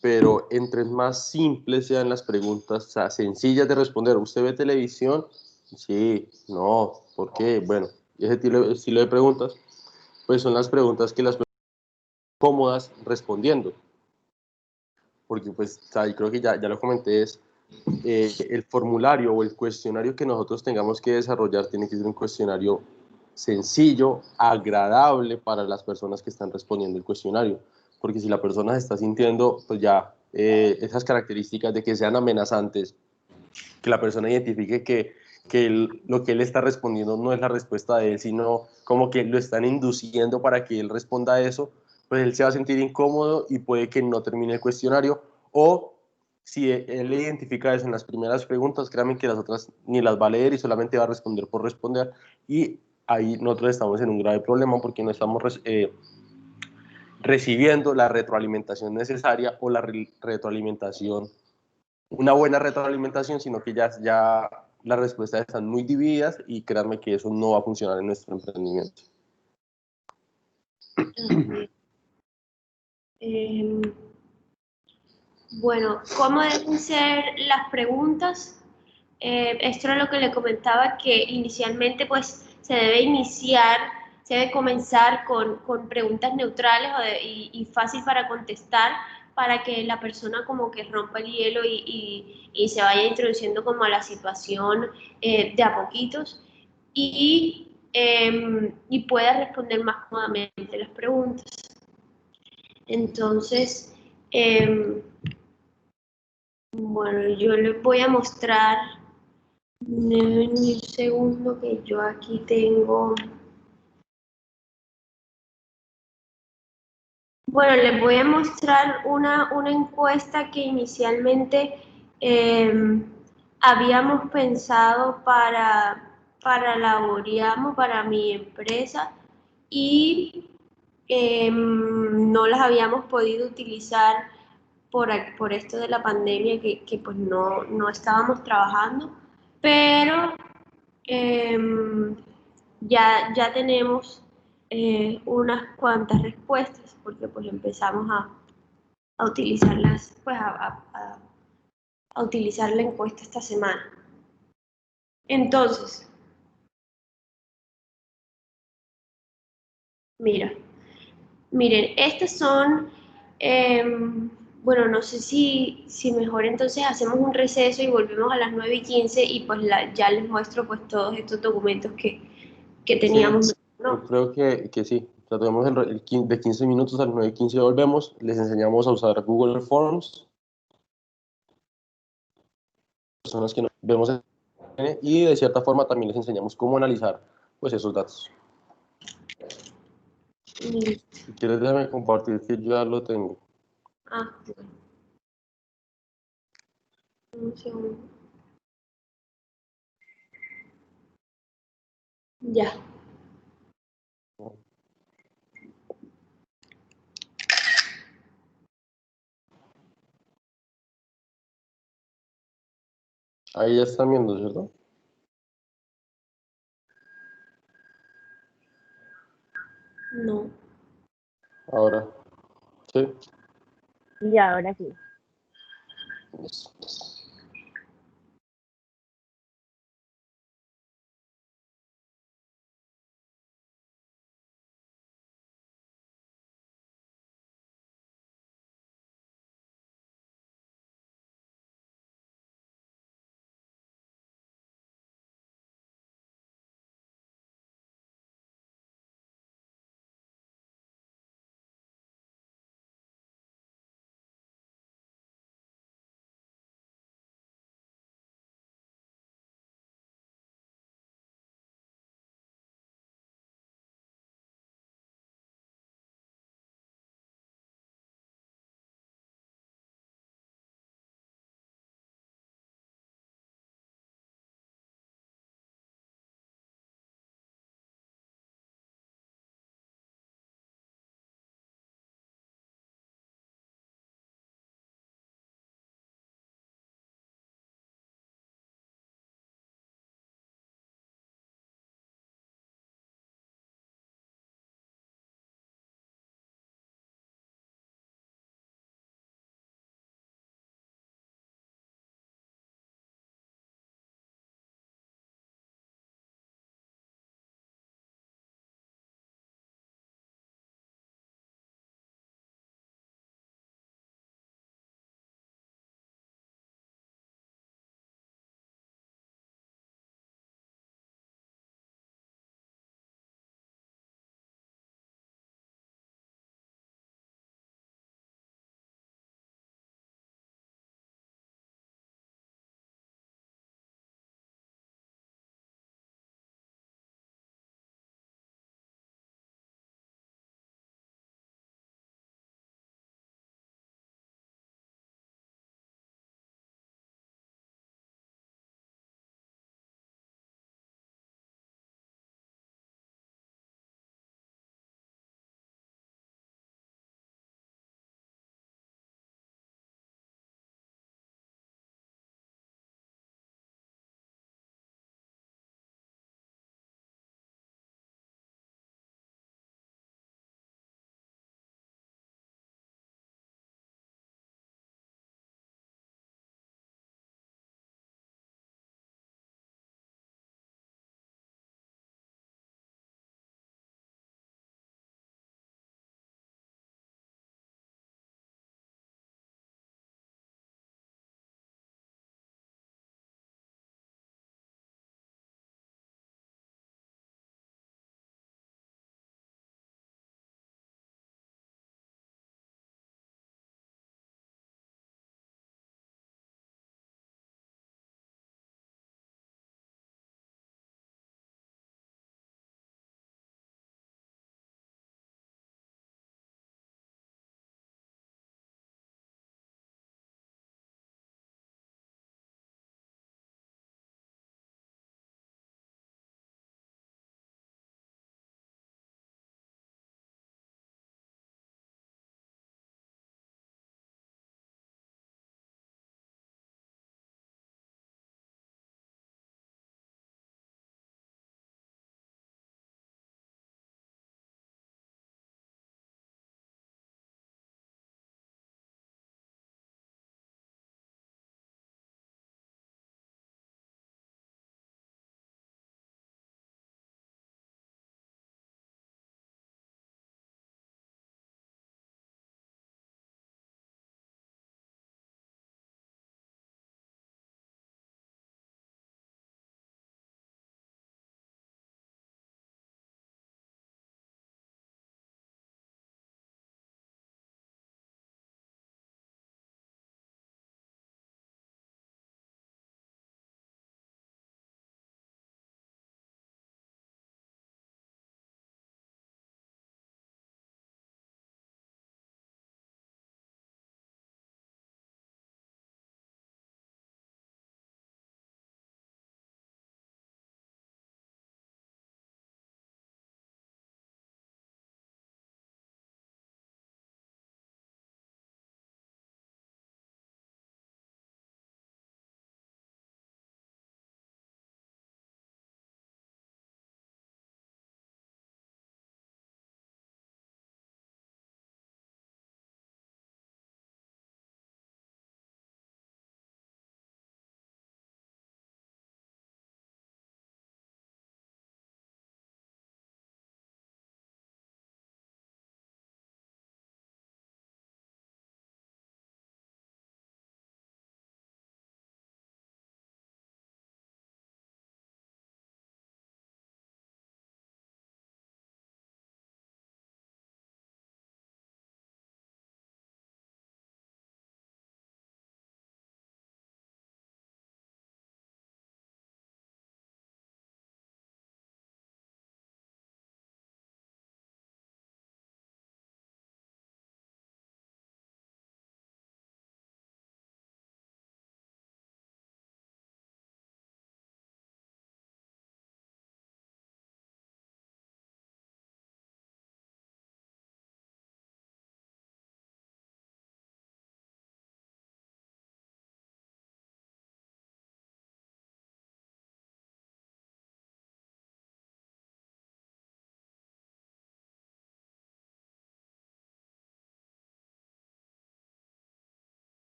pero entre más simples sean las preguntas, o sea, sencillas de responder. ¿Usted ve televisión? Sí, no, ¿por qué? Bueno, ese estilo de preguntas, pues son las preguntas que las personas cómodas respondiendo. Porque pues, o sea, creo que ya lo comenté, es el formulario o el cuestionario que nosotros tengamos que desarrollar tiene que ser un cuestionario sencillo, agradable para las personas que están respondiendo el cuestionario, porque si la persona se está sintiendo, pues ya esas características de que sean amenazantes, que la persona identifique que lo que él está respondiendo no es la respuesta de él, sino como que lo están induciendo para que él responda a eso, pues él se va a sentir incómodo y puede que no termine el cuestionario, o si él identifica eso en las primeras preguntas, créanme que las otras ni las va a leer y solamente va a responder por responder, y ahí nosotros estamos en un grave problema porque no estamos recibiendo la retroalimentación necesaria o la retroalimentación, una buena retroalimentación, sino que ya las respuestas están muy divididas y créanme que eso no va a funcionar en nuestro emprendimiento. Em, bueno, ¿cómo deben ser las preguntas? Esto era lo que le comentaba, que inicialmente pues se debe iniciar, se debe comenzar con preguntas neutrales y fácil para contestar, para que la persona como que rompa el hielo y se vaya introduciendo como a la situación de a poquitos y pueda responder más cómodamente las preguntas. Entonces, bueno, yo les voy a mostrar. Deben un segundo que yo aquí tengo. Bueno, les voy a mostrar una encuesta que inicialmente habíamos pensado para Laboriamo, para mi empresa, y no las habíamos podido utilizar por esto de la pandemia que pues no estábamos trabajando, pero ya tenemos unas cuantas respuestas porque pues empezamos a utilizarlas, pues a utilizar la encuesta esta semana. Entonces, miren, estas son, bueno, no sé si mejor entonces hacemos un receso y volvemos a las 9:15 y pues ya les muestro pues todos estos documentos que teníamos. Sí, yo ¿No? creo que sí. Tratemos de 15 minutos a las 9:15 volvemos, les enseñamos a usar Google Forms, personas que no vemos y de cierta forma también les enseñamos cómo analizar pues esos datos. Listo. Si quieres déjame compartir que yo ya lo tengo. Bueno. Un segundo. Ya. Ahí ya están viendo, ¿cierto? No. Ahora, sí. Y ahora sí. Listo.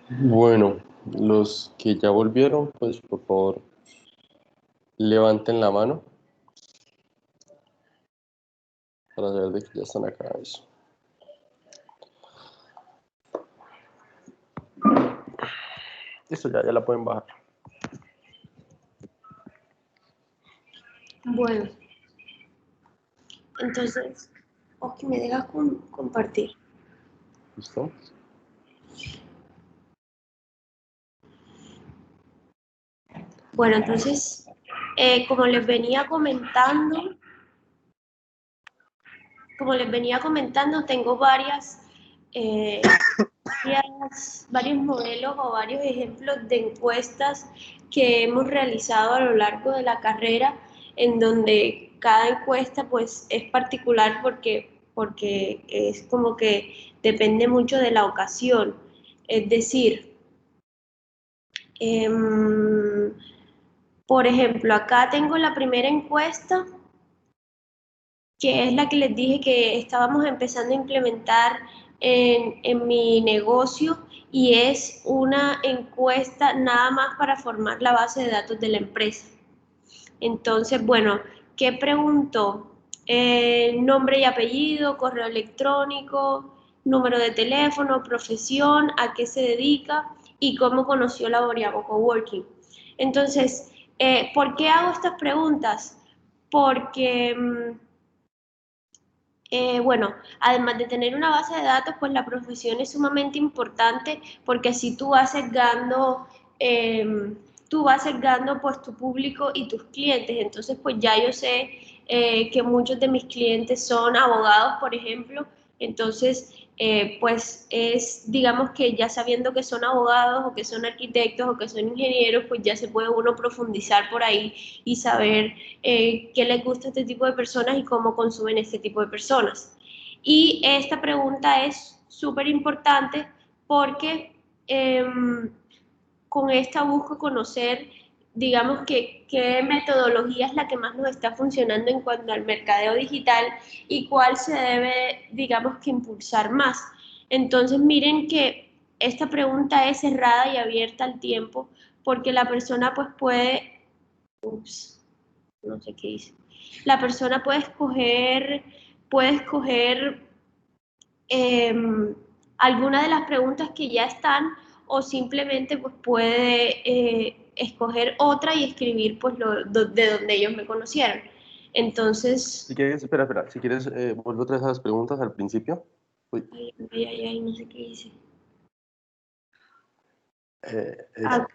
Bueno, los que ya volvieron, pues por favor, levanten la mano para saber de que ya están acá. Eso. Listo, ya la pueden bajar. Bueno, entonces, ok, me dejas compartir. ¿Listo? Bueno, entonces, como les venía comentando, tengo eh, varios modelos o varios ejemplos de encuestas que hemos realizado a lo largo de la carrera, en donde cada encuesta pues es particular porque es como que depende mucho de la ocasión. Es decir, por ejemplo, acá tengo la primera encuesta, que es la que les dije que estábamos empezando a implementar en mi negocio, y es una encuesta nada más para formar la base de datos de la empresa. Entonces, bueno, ¿qué preguntó? Nombre y apellido, correo electrónico, número de teléfono, profesión, a qué se dedica y cómo conoció Laboriago Coworking. Entonces, ¿por qué hago estas preguntas? Porque bueno, además de tener una base de datos, pues la profesión es sumamente importante, porque así tú vas sesgando pues tu público y tus clientes. Entonces, pues ya yo sé que muchos de mis clientes son abogados, por ejemplo. Entonces, pues digamos que ya sabiendo que son abogados o que son arquitectos o que son ingenieros, pues ya se puede uno profundizar por ahí y saber qué les gusta a este tipo de personas y cómo consumen este tipo de personas. Y esta pregunta es súper importante porque con esta busco conocer, digamos, qué metodología es la que más nos está funcionando en cuanto al mercadeo digital y cuál se debe, digamos, que impulsar más. Entonces, miren que esta pregunta es cerrada y abierta al tiempo, porque la persona pues no sé qué dice. La persona puede escoger alguna de las preguntas que ya están, o simplemente pues puede escoger otra y escribir pues de donde ellos me conocieron. Entonces, Si quieres, espera, si quieres, vuelvo otra vez a las preguntas al principio. Uy, no sé qué dice. eso.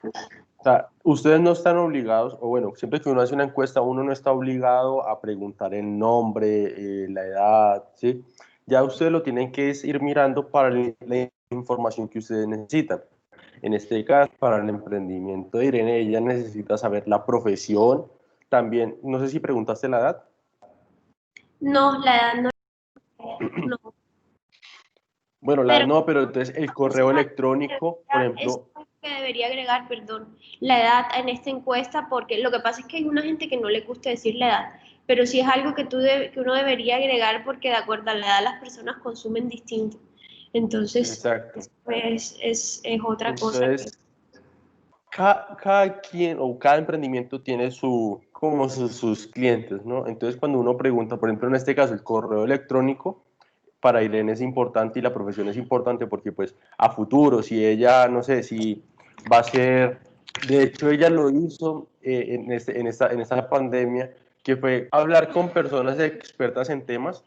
O sea, ustedes no están obligados, o bueno, siempre que uno hace una encuesta, uno no está obligado a preguntar el nombre, la edad, ¿sí? Ya ustedes lo tienen que ir mirando para la información que ustedes necesitan. En este caso, para el emprendimiento de Irene, ella necesita saber la profesión, también, no sé si preguntaste la edad. No, la edad no. No. Bueno, la edad Pero no, pero entonces el correo electrónico, por es ejemplo, algo que debería agregar, perdón, la edad en esta encuesta, porque lo que pasa es que hay una gente que no le gusta decir la edad, pero sí es algo que que uno debería agregar, porque de acuerdo a la edad las personas consumen distinto. Entonces, exacto. pues es otra cosa. Entonces, cada quien o cada emprendimiento tiene como sus clientes, ¿no? Entonces, cuando uno pregunta, por ejemplo, en este caso, el correo electrónico, para Irene es importante y la profesión es importante porque, pues, a futuro, si ella, no sé, si va a ser, de hecho, ella lo hizo en esta pandemia, que fue hablar con personas expertas en temas,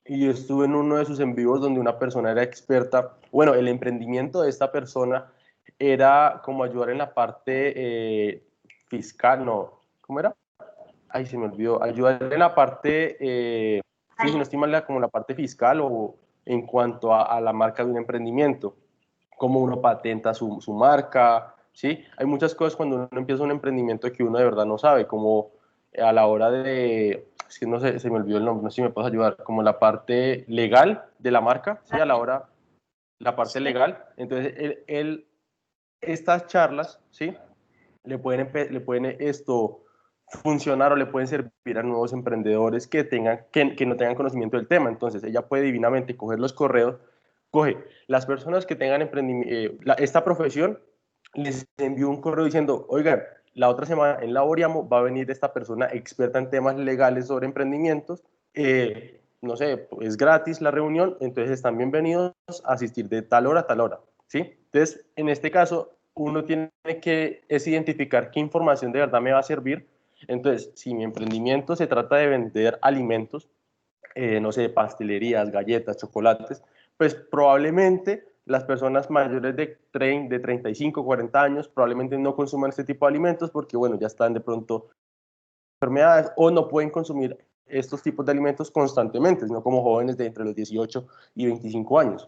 y yo estuve en uno de sus en vivos donde una persona era experta, bueno, el emprendimiento de esta persona era como ayudar en la parte fiscal, no, ¿cómo era? Ay, se me olvidó, ayudar en la parte, sí, si no estoy mal, como la parte fiscal o en cuanto a la marca de un emprendimiento, cómo uno patenta su marca, ¿sí? Hay muchas cosas cuando uno empieza un emprendimiento que uno de verdad no sabe, como a la hora de, es que no sé, se me olvidó el nombre, no sé si me puedes ayudar, como la parte legal de la marca, ¿sí? A la hora, la parte legal, entonces estas charlas, ¿sí? Le pueden esto funcionar o le pueden servir a nuevos emprendedores que no tengan conocimiento del tema. Entonces, ella puede divinamente coger los correos, coge las personas que tengan esta profesión, les envió un correo diciendo, oigan, la otra semana en Laboriamo va a venir esta persona experta en temas legales sobre emprendimientos, no sé, es gratis la reunión, entonces están bienvenidos a asistir de tal hora a tal hora, ¿sí? Entonces, en este caso, uno tiene que identificar qué información de verdad me va a servir. Entonces, si mi emprendimiento se trata de vender alimentos, no sé, pastelerías, galletas, chocolates, pues probablemente las personas mayores de 35, 40 años probablemente no consuman este tipo de alimentos porque, bueno, ya están de pronto enfermedades o no pueden consumir estos tipos de alimentos constantemente, sino como jóvenes de entre los 18 y 25 años.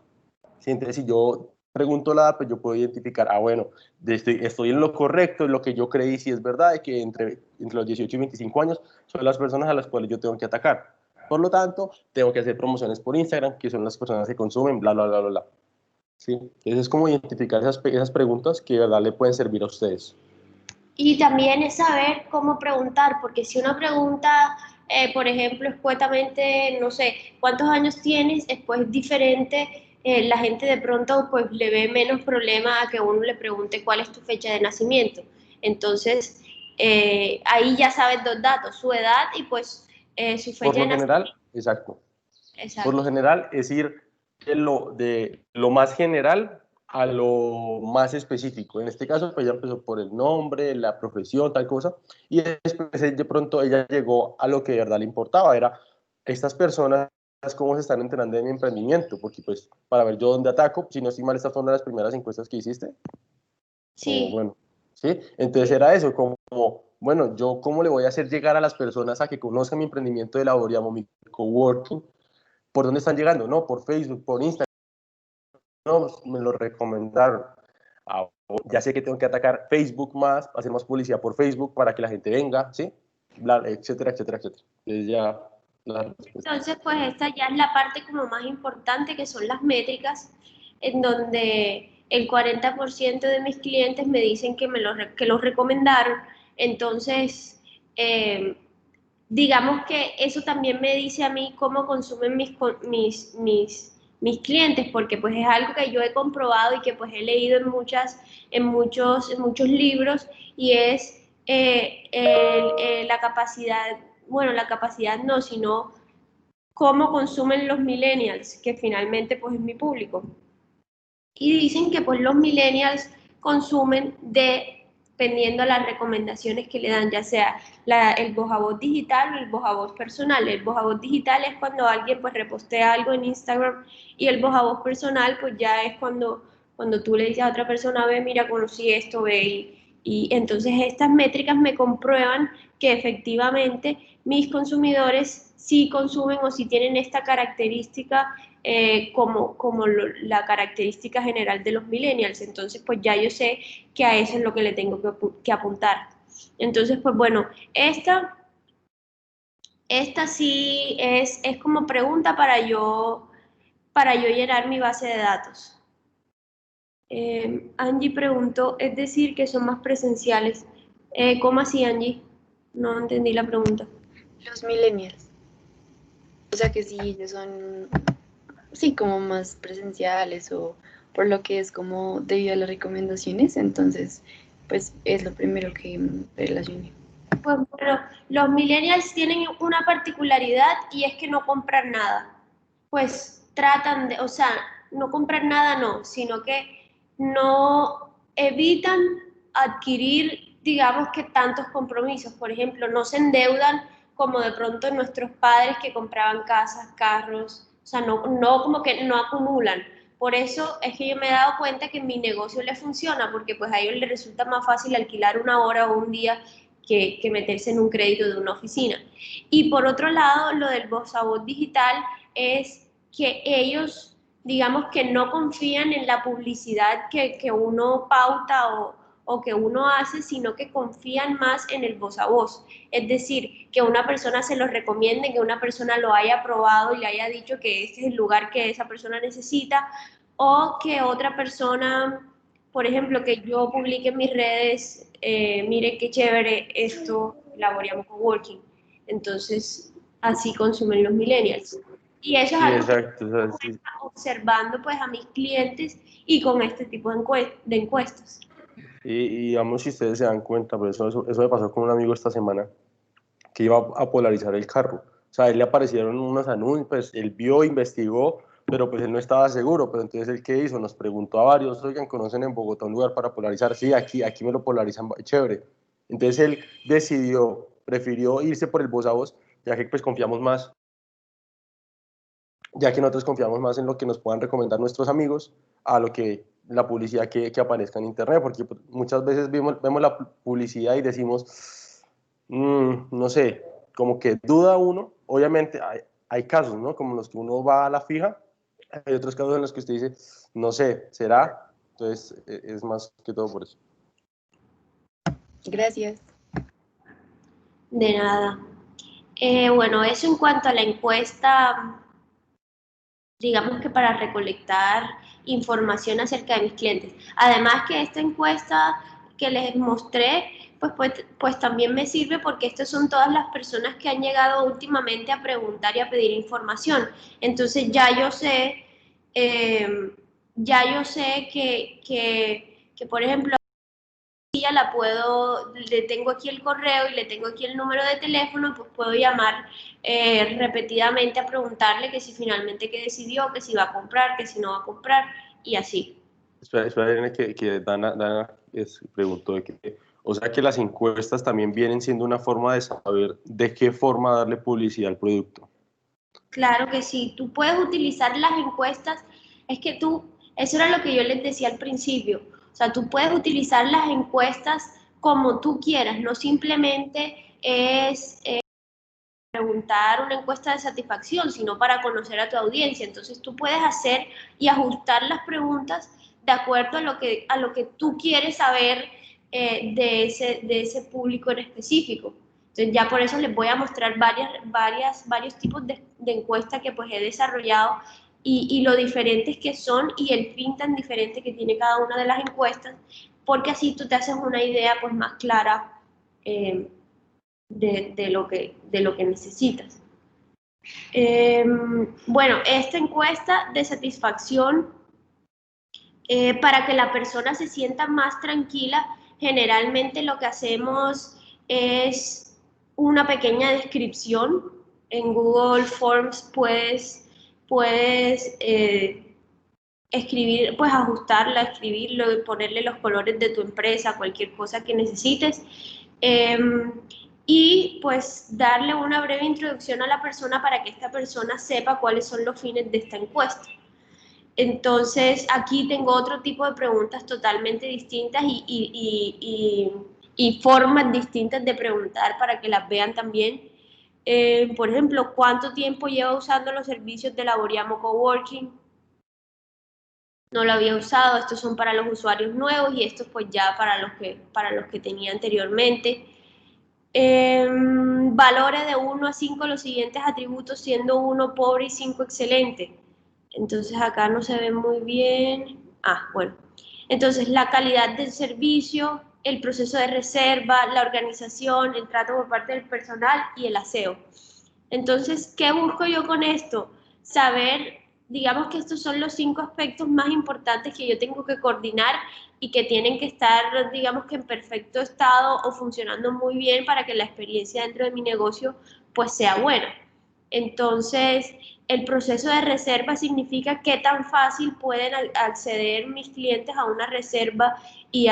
¿Sí? Entonces, si yo pregunto la edad, pues yo puedo identificar, bueno, estoy en lo correcto, en lo que yo creí, si es verdad, de que entre los 18 y 25 años son las personas a las cuales yo tengo que atacar. Por lo tanto, tengo que hacer promociones por Instagram, que son las personas que consumen, bla, bla, bla, bla, bla. ¿Sí? Entonces es como identificar esas preguntas que de verdad le pueden servir a ustedes. Y también es saber cómo preguntar, porque si uno pregunta, por ejemplo, escuetamente, no sé, ¿cuántos años tienes? Después es diferente, la gente de pronto pues le ve menos problema a que uno le pregunte cuál es tu fecha de nacimiento. Entonces, ahí ya sabes dos datos, su edad y pues su Por fecha de lo nacimiento. general, exacto. Por Exacto. lo general es ir de lo más general a lo más específico. En este caso, pues ella empezó por el nombre, la profesión, tal cosa, y después de pronto ella llegó a lo que de verdad le importaba, era estas personas, cómo se están enterando de mi emprendimiento, porque pues para ver yo dónde ataco, si no estoy mal, esta fue una de las primeras encuestas que hiciste. O, Sí. bueno, ¿sí? Entonces era eso, como, bueno, yo cómo le voy a hacer llegar a las personas a que conozcan mi emprendimiento de Laboriamo, mi coworking. ¿Por dónde están llegando? No, por Facebook, por Instagram. No, me lo recomendaron. Ya sé que tengo que atacar Facebook más, hacer más publicidad por Facebook para que la gente venga, ¿sí? Etcétera, etcétera, etcétera. Entonces ya la respuesta. Entonces, pues esta ya es la parte como más importante, que son las métricas, en donde el 40% de mis clientes me dicen que que los recomendaron. Entonces, eh, digamos que eso también me dice a mí cómo consumen mis clientes, porque pues es algo que yo he comprobado y que pues he leído en muchos libros, y es la capacidad, bueno, la capacidad no, sino cómo consumen los millennials, que finalmente pues es mi público. Y dicen que pues los millennials consumen dependiendo de las recomendaciones que le dan, ya sea el voz a voz digital o el voz a voz personal. El voz a voz digital es cuando alguien pues repostea algo en Instagram, y el voz a voz personal pues ya es cuando tú le dices a otra persona, ve, mira, conocí esto, ve, y entonces estas métricas me comprueban que efectivamente mis consumidores sí consumen o sí tienen esta característica, la característica general de los millennials. Entonces, pues ya yo sé que a eso es lo que le tengo que apuntar. Entonces, pues bueno, esta sí es como pregunta para yo llenar mi base de datos. Angie preguntó, es decir, que son más presenciales. ¿Cómo así, Angie? No entendí la pregunta. Los millennials. O sea que sí, ellos son, sí, como más presenciales, o por lo que es como debido a las recomendaciones, entonces, pues es lo primero que relacioné. Pues bueno, los millennials tienen una particularidad, y es que no compran nada. Pues tratan de, o sea, no compran nada, no, sino que no evitan adquirir, digamos, que tantos compromisos. Por ejemplo, no se endeudan como de pronto nuestros padres, que compraban casas, carros, o sea, no como que no acumulan. Por eso es que yo me he dado cuenta que mi negocio les funciona, porque pues a ellos les resulta más fácil alquilar una hora o un día que meterse en un crédito de una oficina. Y por otro lado, lo del voz a voz digital es que ellos, digamos, que no confían en la publicidad que uno pauta o que uno hace, sino que confían más en el voz a voz. Es decir, que una persona se los recomiende, que una persona lo haya probado y le haya dicho que este es el lugar que esa persona necesita, o que otra persona, por ejemplo, que yo publique en mis redes, mire qué chévere esto, Laboriamo Coworking. Entonces, así consumen los millennials. Y eso es Sí, algo que exacto. O sea, estoy sí. observando pues a mis clientes y con este tipo de encuestas. Y digamos, si ustedes se dan cuenta, pues eso me pasó con un amigo esta semana, que iba a polarizar el carro. O sea, a él le aparecieron unos anuncios, pues él vio, investigó, pero pues él no estaba seguro. Pero entonces, ¿él qué hizo? Nos preguntó a varios, oigan, ¿conocen en Bogotá un lugar para polarizar? Sí, aquí me lo polarizan, chévere. Entonces él prefirió irse por el voz a voz, ya que pues confiamos más, ya que nosotros confiamos más en lo que nos puedan recomendar nuestros amigos a lo que la publicidad que aparezca en internet, porque pues, muchas veces vemos la publicidad y decimos, no sé, como que duda uno. Obviamente hay casos, ¿no? Como los que uno va a la fija, hay otros casos en los que usted dice, no sé, ¿será? Entonces es más que todo por eso. Gracias. De nada. Bueno, eso en cuanto a la encuesta, digamos que para recolectar información acerca de mis clientes. Además que esta encuesta que les mostré, pues también me sirve porque estas son todas las personas que han llegado últimamente a preguntar y a pedir información. Entonces ya yo sé que por ejemplo, le tengo aquí el correo y le tengo aquí el número de teléfono, pues puedo llamar repetidamente a preguntarle que si finalmente qué decidió, que si va a comprar, que si no va a comprar y así. Espera, que Dana preguntó de que, o sea que las encuestas también vienen siendo una forma de saber de qué forma darle publicidad al producto. Claro que sí, tú puedes utilizar las encuestas, eso era lo que yo les decía al principio, o sea, tú puedes utilizar las encuestas como tú quieras, no simplemente es preguntar una encuesta de satisfacción, sino para conocer a tu audiencia. Entonces tú puedes hacer y ajustar las preguntas de acuerdo a lo que tú quieres saber de ese público en específico. Entonces ya por eso les voy a mostrar varios tipos de encuestas que pues he desarrollado y lo diferentes que son y el fin tan diferente que tiene cada una de las encuestas, porque así tú te haces una idea pues más clara de lo que necesitas. Bueno, esta encuesta de satisfacción, para que la persona se sienta más tranquila, generalmente lo que hacemos es una pequeña descripción. En Google Forms puedes escribir, pues ajustarla, escribirlo, ponerle los colores de tu empresa, cualquier cosa que necesites. Y pues darle una breve introducción a la persona para que esta persona sepa cuáles son los fines de esta encuesta. Entonces aquí tengo otro tipo de preguntas totalmente distintas y formas distintas de preguntar para que las vean también. Por ejemplo, ¿cuánto tiempo lleva usando los servicios de Laboriamo Coworking? No lo había usado, estos son para los usuarios nuevos y estos pues ya para los que tenía anteriormente. Valores de 1 a 5 los siguientes atributos, siendo 1 pobre y 5 excelente. Entonces acá no se ve muy bien. Bueno. Entonces la calidad del servicio, el proceso de reserva, la organización, el trato por parte del personal y el aseo. Entonces, ¿qué busco yo con esto? Saber, digamos que estos son los 5 aspectos más importantes que yo tengo que coordinar y que tienen que estar, digamos que en perfecto estado o funcionando muy bien para que la experiencia dentro de mi negocio pues sea buena. Entonces, el proceso de reserva significa qué tan fácil pueden acceder mis clientes a una reserva y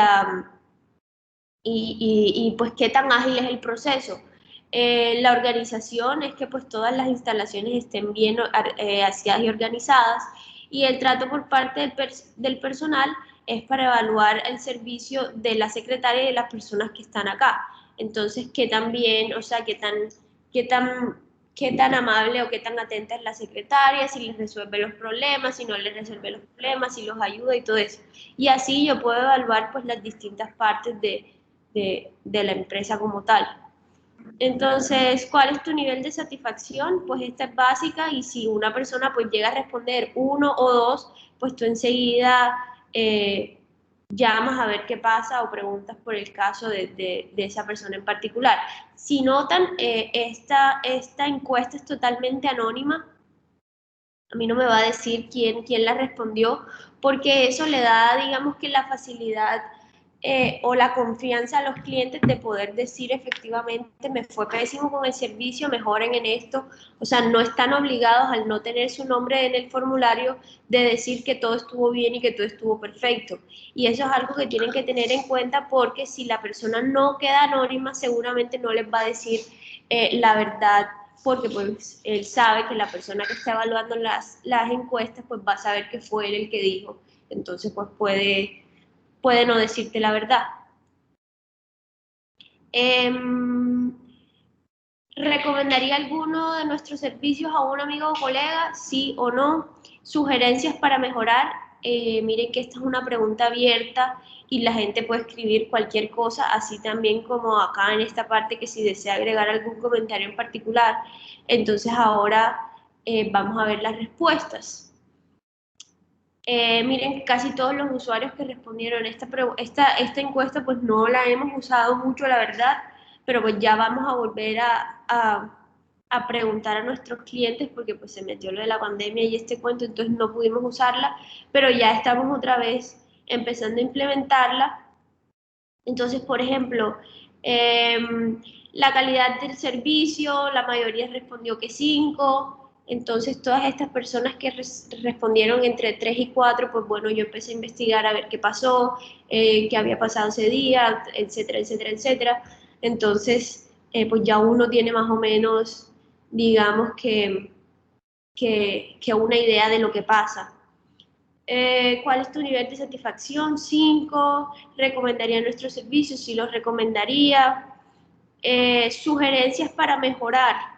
pues qué tan ágil es el proceso. La organización es que pues todas las instalaciones estén bien aseadas y organizadas, y el trato por parte del personal es para evaluar el servicio de la secretaria y de las personas que están acá. Entonces, qué tan bien, o sea, qué tan amable o qué tan atenta es la secretaria, si les resuelve los problemas, si no les resuelve los problemas, si los ayuda y todo eso. Y así yo puedo evaluar pues las distintas partes de la empresa como tal. Entonces, ¿cuál es tu nivel de satisfacción? Pues esta es básica, y si una persona pues llega a responder 1 o 2, pues tú enseguida llamas a ver qué pasa o preguntas por el caso de esa persona en particular. Si notan, esta encuesta es totalmente anónima, A mí no me va a decir quién la respondió, porque eso le da, digamos que la facilidad o la confianza a los clientes de poder decir efectivamente me fue pésimo con el servicio, mejoren en esto. O sea, no están obligados al no tener su nombre en el formulario de decir que todo estuvo bien y que todo estuvo perfecto. Y eso es algo que tienen que tener en cuenta, porque si la persona no queda anónima, seguramente no les va a decir la verdad, porque pues él sabe que la persona que está evaluando las encuestas pues va a saber que fue él el que dijo. Entonces pues puede no decirte la verdad. ¿Recomendaría alguno de nuestros servicios a un amigo o colega? Sí o no. ¿Sugerencias para mejorar? Miren que esta es una pregunta abierta y la gente puede escribir cualquier cosa, así también como acá en esta parte, que si desea agregar algún comentario en particular. Entonces ahora vamos a ver las respuestas. Miren, casi todos los usuarios que respondieron esta encuesta pues no la hemos usado mucho, la verdad, pero pues ya vamos a volver a preguntar a nuestros clientes, porque pues se metió lo de la pandemia y este cuento, entonces no pudimos usarla, pero ya estamos otra vez empezando a implementarla. Entonces, por ejemplo, la calidad del servicio, la mayoría respondió que 5. Entonces, todas estas personas que respondieron entre 3 y 4, pues bueno, yo empecé a investigar a ver qué pasó, qué había pasado ese día, etcétera, etcétera, etcétera. Entonces, pues ya uno tiene más o menos, digamos que una idea de lo que pasa. ¿Cuál es tu nivel de satisfacción? 5. ¿Recomendaría nuestros servicios? Sí, los recomendaría. Sugerencias para mejorar.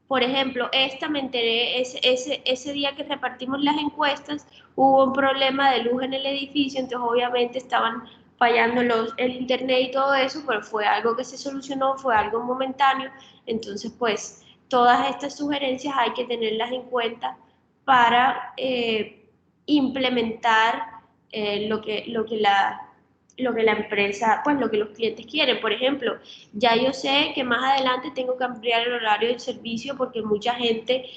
Por ejemplo, me enteré ese día que repartimos las encuestas, hubo un problema de luz en el edificio, entonces obviamente estaban fallando el internet y todo eso, pero fue algo que se solucionó, fue algo momentáneo. Entonces, pues, todas estas sugerencias hay que tenerlas en cuenta para implementar lo que la empresa, pues lo que los clientes quieren. Por ejemplo, ya yo sé que más adelante tengo que ampliar el horario del servicio, porque mucha gente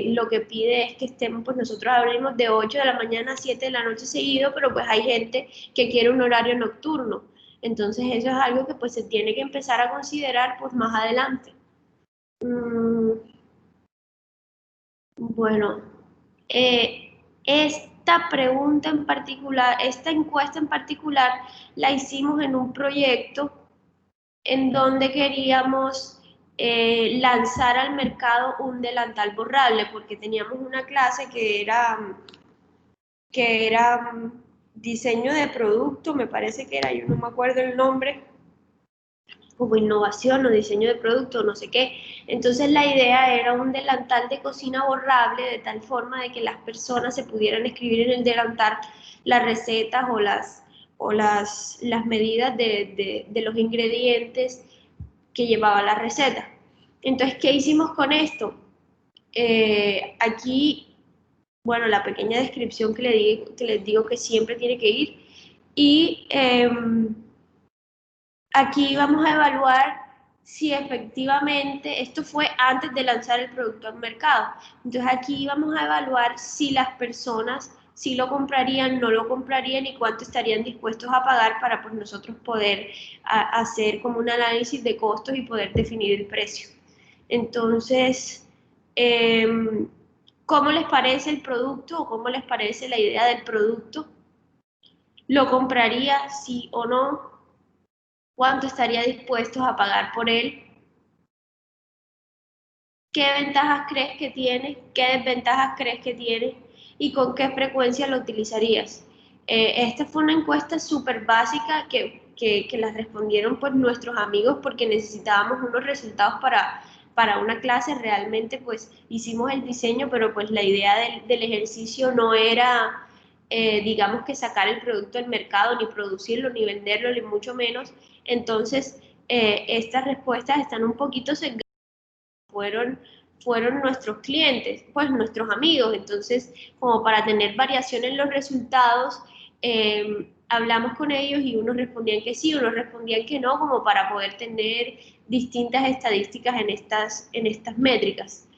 lo que pide es que estemos, pues nosotros abrimos de 8 de la mañana a 7 de la noche seguido, pero pues hay gente que quiere un horario nocturno. Entonces eso es algo que pues se tiene que empezar a considerar pues más adelante. Bueno, esta pregunta en particular, esta encuesta en particular, la hicimos en un proyecto en donde queríamos lanzar al mercado un delantal borrable, porque teníamos una clase que era diseño de producto, me parece que era, yo no me acuerdo el nombre, como innovación o diseño de producto, no sé qué. Entonces la idea era un delantal de cocina borrable, de tal forma de que las personas se pudieran escribir en el delantal las recetas o las medidas de los ingredientes que llevaba la receta. Entonces, ¿qué hicimos con esto? Aquí, bueno, la pequeña descripción que les digo que siempre tiene que ir. Y aquí vamos a evaluar si efectivamente, esto fue antes de lanzar el producto al mercado. Entonces aquí vamos a evaluar si las personas si lo comprarían, no lo comprarían y cuánto estarían dispuestos a pagar para pues nosotros poder hacer como un análisis de costos y poder definir el precio. Entonces, ¿cómo les parece el producto o cómo les parece la idea del producto? ¿Lo compraría sí o no? ¿Cuánto estaría dispuestos a pagar por él? ¿Qué ventajas crees que tiene? ¿Qué desventajas crees que tiene? ¿Y con qué frecuencia lo utilizarías? Esta fue una encuesta súper básica que las respondieron pues nuestros amigos, porque necesitábamos unos resultados para una clase. Realmente pues hicimos el diseño, pero pues la idea del ejercicio no era, digamos, que sacar el producto al mercado, ni producirlo, ni venderlo, ni mucho menos. Entonces, estas respuestas están un poquito sesgadas. Fueron nuestros clientes, pues nuestros amigos. Entonces, como para tener variación en los resultados, hablamos con ellos y unos respondían que sí, unos respondían que no, como para poder tener distintas estadísticas en estas métricas.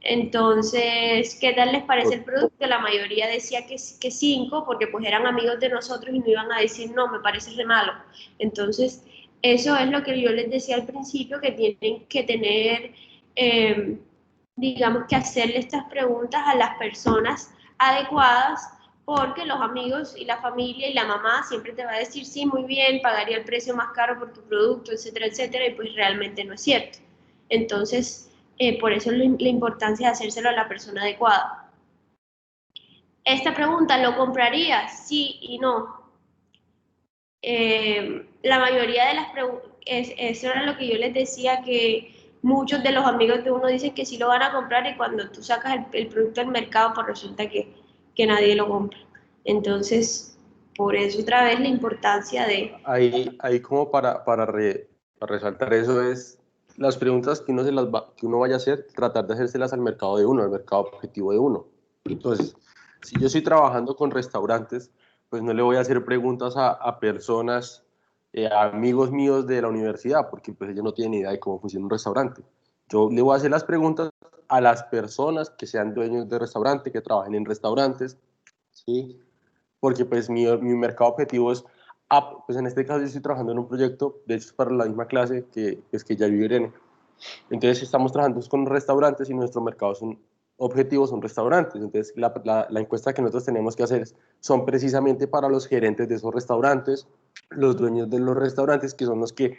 Entonces, ¿qué tal les parece el producto? La mayoría decía que 5, porque pues eran amigos de nosotros y no iban a decir, no, me parece re malo. Entonces, eso es lo que yo les decía al principio, que tienen que tener, digamos que hacerle estas preguntas a las personas adecuadas, porque los amigos y la familia y la mamá siempre te va a decir, sí, muy bien, pagaría el precio más caro por tu producto, etcétera, etcétera, y pues realmente no es cierto. Entonces, por eso la importancia de hacérselo a la persona adecuada. Esta pregunta, ¿lo compraría? Sí y no. La mayoría de las preguntas, eso era lo que yo les decía, que muchos de los amigos de uno dicen que sí lo van a comprar y cuando tú sacas el producto al mercado, pues resulta que nadie lo compra. Entonces, por eso otra vez la importancia de... Ahí como para resaltar eso es las preguntas que que uno vaya a hacer, tratar de hacérselas al mercado de uno, al mercado objetivo de uno. Entonces, si yo estoy trabajando con restaurantes, pues no le voy a hacer preguntas a personas, a amigos míos de la universidad, porque pues ellos no tienen ni idea de cómo funciona un restaurante. Yo le voy a hacer las preguntas a las personas que sean dueños de restaurante, que trabajen en restaurantes, ¿sí? Porque pues mi mercado objetivo es, pues en este caso yo estoy trabajando en un proyecto, de hecho es para la misma clase que ya vive Irene. Entonces estamos trabajando con restaurantes y nuestro mercado objetivo son restaurantes. Entonces la encuesta que nosotros tenemos que hacer son precisamente para los gerentes de esos restaurantes, los dueños de los restaurantes, que son los que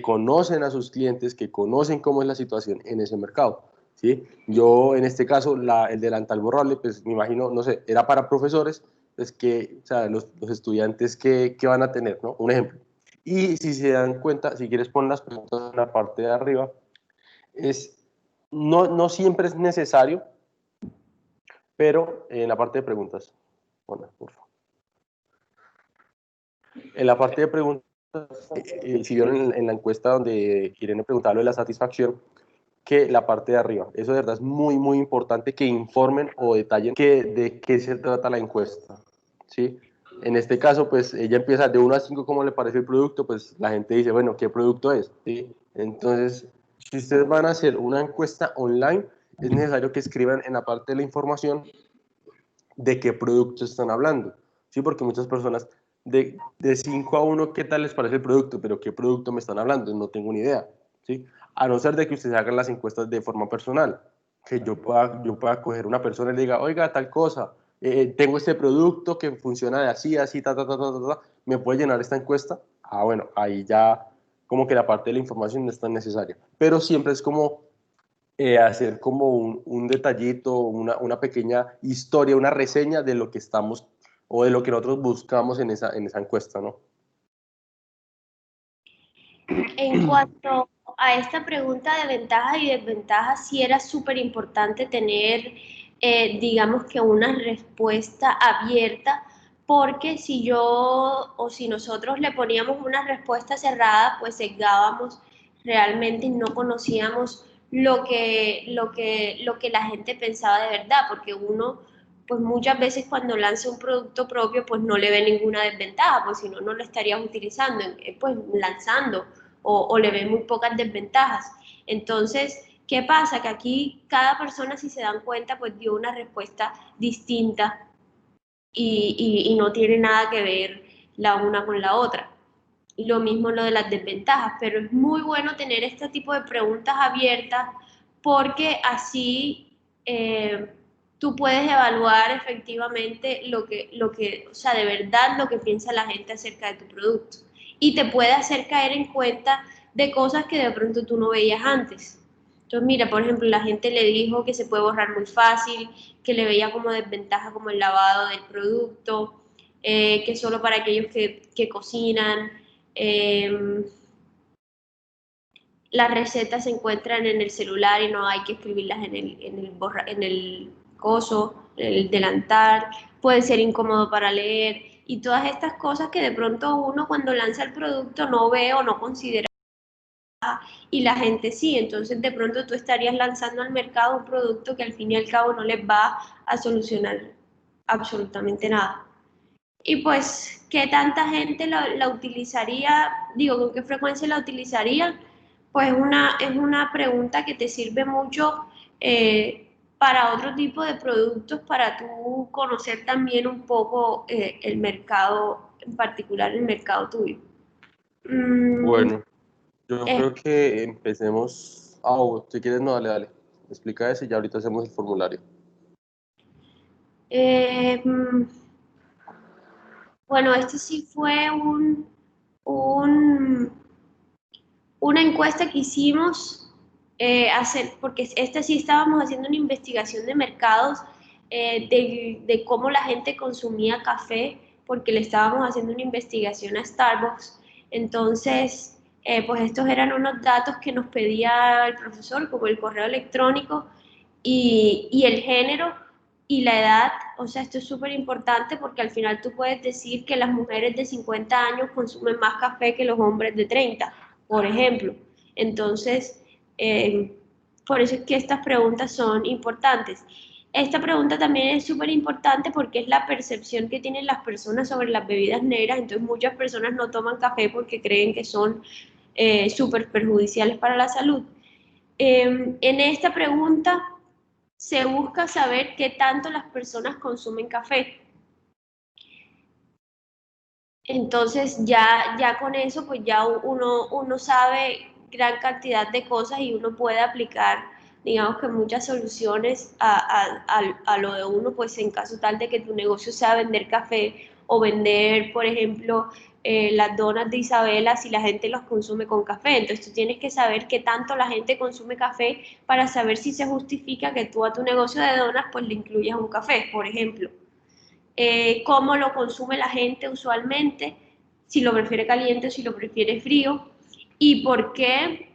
conocen a sus clientes, que conocen cómo es la situación en ese mercado. ¿Sí? Yo en este caso, el delantal borrable, pues me imagino, no sé, era para profesores, pues o sea, los estudiantes que van a tener, ¿no? Un ejemplo. Y si se dan cuenta, si quieres pon las preguntas en la parte de arriba, no siempre es necesario, pero en la parte de preguntas, bueno, por favor. En la parte de preguntas, si vieron en la encuesta donde Irene preguntaba lo de la satisfacción, que la parte de arriba, eso de verdad es muy, muy importante que informen o detallen de qué se trata la encuesta, ¿sí? En este caso, pues ella empieza de 1 a 5, ¿cómo le parece el producto? Pues la gente dice, bueno, ¿qué producto es? ¿Sí? Entonces, si ustedes van a hacer una encuesta online, es necesario que escriban en la parte de la información de qué producto están hablando, ¿sí? Porque muchas personas de 5 a 1, ¿qué tal les parece el producto? Pero ¿qué producto me están hablando? No tengo ni idea, ¿sí? A no ser de que ustedes hagan las encuestas de forma personal, que yo pueda coger una persona y le diga, oiga, tal cosa, tengo este producto que funciona de así, así, ¿me puede llenar esta encuesta? Ah, bueno, ahí ya como que la parte de la información no es tan necesaria, pero siempre es como hacer como un detallito, una pequeña historia, una reseña de lo que estamos o de lo que nosotros buscamos en esa encuesta, ¿no? En cuanto a esta pregunta de ventajas y desventajas, sí era súper importante tener, digamos que una respuesta abierta, porque si yo o si nosotros le poníamos una respuesta cerrada, pues sesgábamos realmente y no conocíamos lo que la gente pensaba de verdad, porque uno pues muchas veces cuando lanza un producto propio pues no le ve ninguna desventaja, pues si no, no lo estarías utilizando, pues lanzando o le ve muy pocas desventajas. Entonces, ¿qué pasa? Que aquí cada persona, si se dan cuenta, pues dio una respuesta distinta y no tiene nada que ver la una con la otra. Y lo mismo lo de las desventajas, pero es muy bueno tener este tipo de preguntas abiertas porque así tú puedes evaluar efectivamente o sea, de verdad lo que piensa la gente acerca de tu producto y te puede hacer caer en cuenta de cosas que de pronto tú no veías antes. Entonces, mira, por ejemplo, la gente le dijo que se puede borrar muy fácil, que le veía como desventaja como el lavado del producto, que solo para aquellos que cocinan. Las recetas se encuentran en el celular y no hay que escribirlas en el coso, en el delantal, puede ser incómodo para leer y todas estas cosas que de pronto uno cuando lanza el producto no ve o no considera y la gente sí, entonces de pronto tú estarías lanzando al mercado un producto que al fin y al cabo no les va a solucionar absolutamente nada. Y pues, ¿qué tanta gente la utilizaría? Digo, ¿con qué frecuencia la utilizaría? Pues es una pregunta que te sirve mucho para otro tipo de productos, para tú conocer también un poco el mercado, en particular el mercado tuyo. Bueno, yo Eh, creo que empecemos. Ah, si quieres, no, dale. Explica eso y ya ahorita hacemos el formulario. Bueno, este sí fue un, una encuesta que hicimos hacer, porque este sí estábamos haciendo una investigación de mercados de cómo la gente consumía café, porque le estábamos haciendo una investigación a Starbucks. Entonces, pues estos eran unos datos que nos pedía el profesor, como el correo electrónico y el género y la edad. O sea, esto es súper importante porque al final tú puedes decir que las mujeres de 50 años consumen más café que los hombres de 30, por ejemplo. Entonces, por eso es que estas preguntas son importantes. Esta pregunta también es súper importante porque es la percepción que tienen las personas sobre las bebidas negras. Entonces, muchas personas no toman café porque creen que son súper perjudiciales para la salud. En esta pregunta se busca saber qué tanto las personas consumen café. Entonces ya con eso pues ya uno sabe gran cantidad de cosas y uno puede aplicar, digamos que muchas soluciones a lo de uno, pues en caso tal de que tu negocio sea vender café o vender, por ejemplo, las donas de Isabela si la gente los consume con café. Entonces tú tienes que saber qué tanto la gente consume café para saber si se justifica que tú a tu negocio de donas pues le incluyas un café, por ejemplo. Cómo lo consume la gente usualmente, si lo prefiere caliente o si lo prefiere frío, y por qué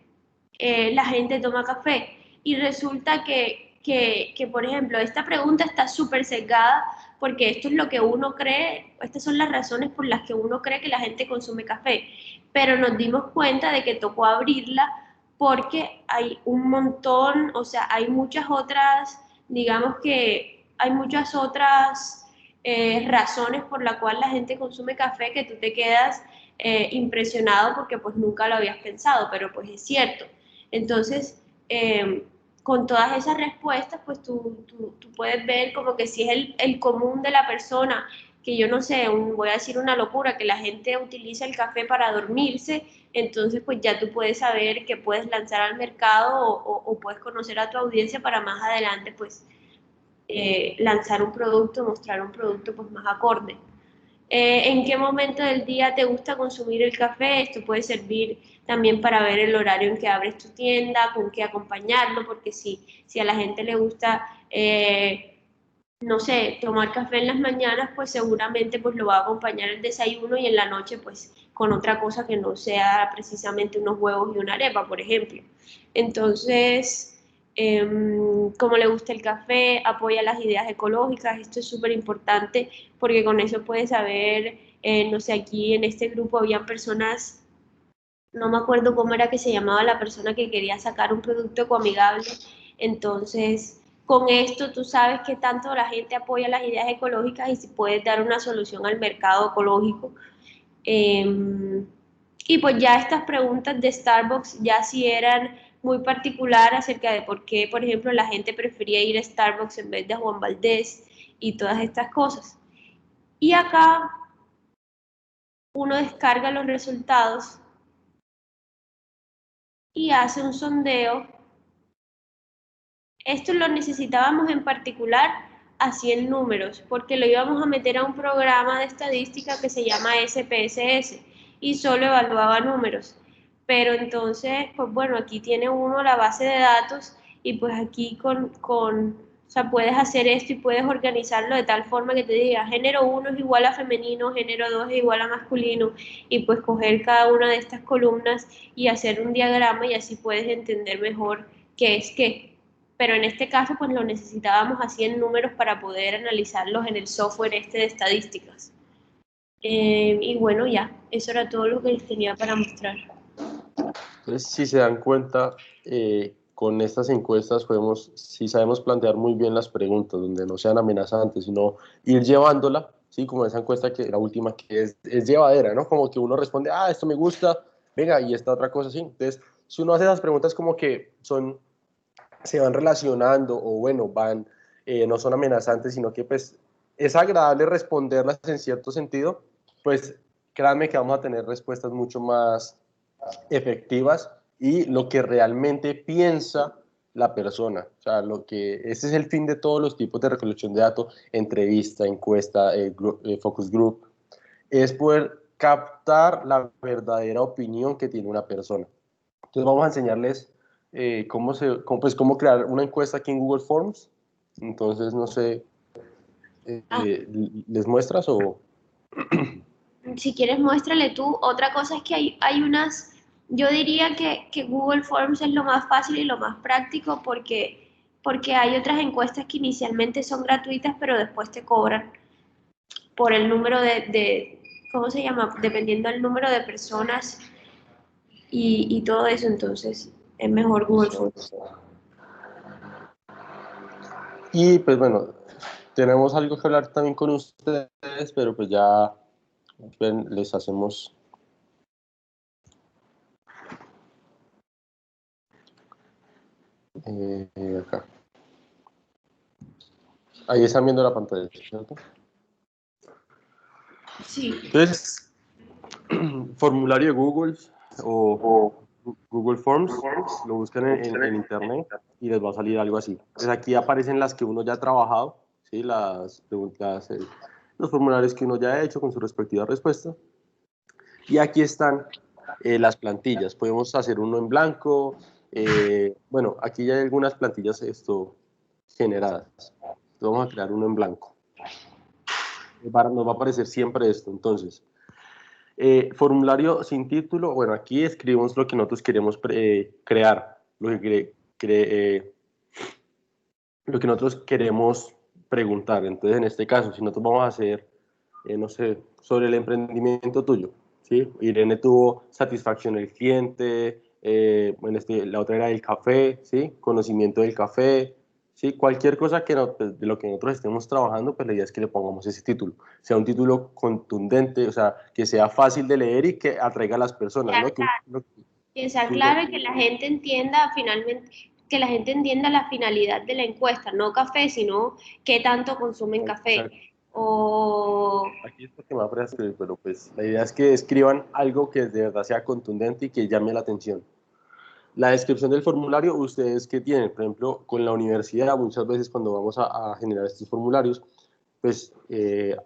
la gente toma café. Y resulta que, por ejemplo, esta pregunta está súper sesgada porque esto es lo que uno cree, estas son las razones por las que uno cree que la gente consume café, pero nos dimos cuenta de que tocó abrirla porque hay un montón, o sea, hay muchas otras, digamos que hay muchas otras razones por las cuales la gente consume café que tú te quedas impresionado porque pues nunca lo habías pensado, pero pues es cierto. Entonces, con todas esas respuestas, pues tú puedes ver como que si es el común de la persona, que yo no sé, voy a decir una locura, que la gente utiliza el café para dormirse, entonces pues ya tú puedes saber que puedes lanzar al mercado o puedes conocer a tu audiencia para más adelante pues lanzar un producto, mostrar un producto pues más acorde. ¿En qué momento del día te gusta consumir el café? Esto puede servir también para ver el horario en que abres tu tienda, con qué acompañarlo, porque si a la gente le gusta, no sé, tomar café en las mañanas, pues seguramente pues lo va a acompañar el desayuno y en la noche pues con otra cosa que no sea precisamente unos huevos y una arepa, por ejemplo. Entonces, como le gusta el café, apoya las ideas ecológicas, esto es súper importante porque con eso puedes saber, no sé, aquí en este grupo había personas, no me acuerdo cómo era que se llamaba la persona que quería sacar un producto ecoamigable, entonces con esto tú sabes que tanto la gente apoya las ideas ecológicas y si puedes dar una solución al mercado ecológico. Y pues ya estas preguntas de Starbucks ya sí eran muy particular acerca de por qué, por ejemplo, la gente prefería ir a Starbucks en vez de a Juan Valdez y todas estas cosas. Y acá uno descarga los resultados y hace un sondeo. Esto lo necesitábamos en particular así en números, porque lo íbamos a meter a un programa de estadística que se llama SPSS y solo evaluaba números. Pero entonces, pues bueno, aquí tiene uno la base de datos y pues aquí o sea, puedes hacer esto y puedes organizarlo de tal forma que te diga género 1 es igual a femenino, género 2 es igual a masculino y pues coger cada una de estas columnas y hacer un diagrama y así puedes entender mejor qué es qué. Pero en este caso pues lo necesitábamos así en números para poder analizarlos en el software este de estadísticas. Y bueno, ya, eso era todo lo que les tenía para mostrar. Entonces, si se dan cuenta, con estas encuestas si sabemos plantear muy bien las preguntas, donde no sean amenazantes, sino ir llevándola, ¿sí? Como esa encuesta que la última que es llevadera, ¿no? Como que uno responde, esto me gusta, venga, y esta otra cosa, sí. Entonces, si uno hace esas preguntas como que son se van relacionando o bueno, van, no son amenazantes, sino que pues es agradable responderlas en cierto sentido, pues créanme que vamos a tener respuestas mucho más efectivas y lo que realmente piensa la persona. O sea, ese es el fin de todos los tipos de recolección de datos, entrevista, encuesta, focus group, es poder captar la verdadera opinión que tiene una persona. Entonces vamos a enseñarles cómo crear una encuesta aquí en Google Forms. Entonces, no sé, ¿les muestras o...? Si quieres, muéstrale tú. Otra cosa es que hay unas, yo diría que Google Forms es lo más fácil y lo más práctico porque hay otras encuestas que inicialmente son gratuitas, pero después te cobran por el número ¿cómo se llama? Dependiendo del número de personas y todo eso, entonces es mejor Google Forms. Y pues bueno, tenemos algo que hablar también con ustedes, pero pues ya les hacemos... acá. Ahí están viendo la pantalla, ¿cierto? Sí. Entonces, formulario de Google o Google Forms, lo buscan en internet y les va a salir algo así. Pues aquí aparecen las que uno ya ha trabajado, ¿sí? Las preguntas, los formularios que uno ya ha hecho con su respectiva respuesta. Y aquí están las plantillas. Podemos hacer uno en blanco. Bueno, aquí ya hay algunas plantillas generadas. Entonces vamos a crear uno en blanco. Nos va a aparecer siempre esto. Entonces, formulario sin título. Bueno, aquí escribimos lo que nosotros queremos crear, lo que nosotros queremos preguntar. Entonces, en este caso, si nosotros vamos a hacer, no sé, sobre el emprendimiento tuyo, ¿sí? Irene tuvo satisfacción del cliente, la otra era el café, ¿sí? Conocimiento del café, ¿sí? Cualquier cosa de lo que nosotros estemos trabajando, pues la idea es que le pongamos ese título. Sea un título contundente, o sea, que sea fácil de leer y que atraiga a las personas, ¿no? Que sea claro y que la gente entienda finalmente, que la gente entienda la finalidad de la encuesta, no café, sino qué tanto consumen café. O... Aquí es porque me va a escribir, pero pues la idea es que escriban algo que de verdad sea contundente y que llame la atención. La descripción del formulario, ustedes qué tienen, por ejemplo, con la universidad, muchas veces cuando vamos a generar estos formularios, pues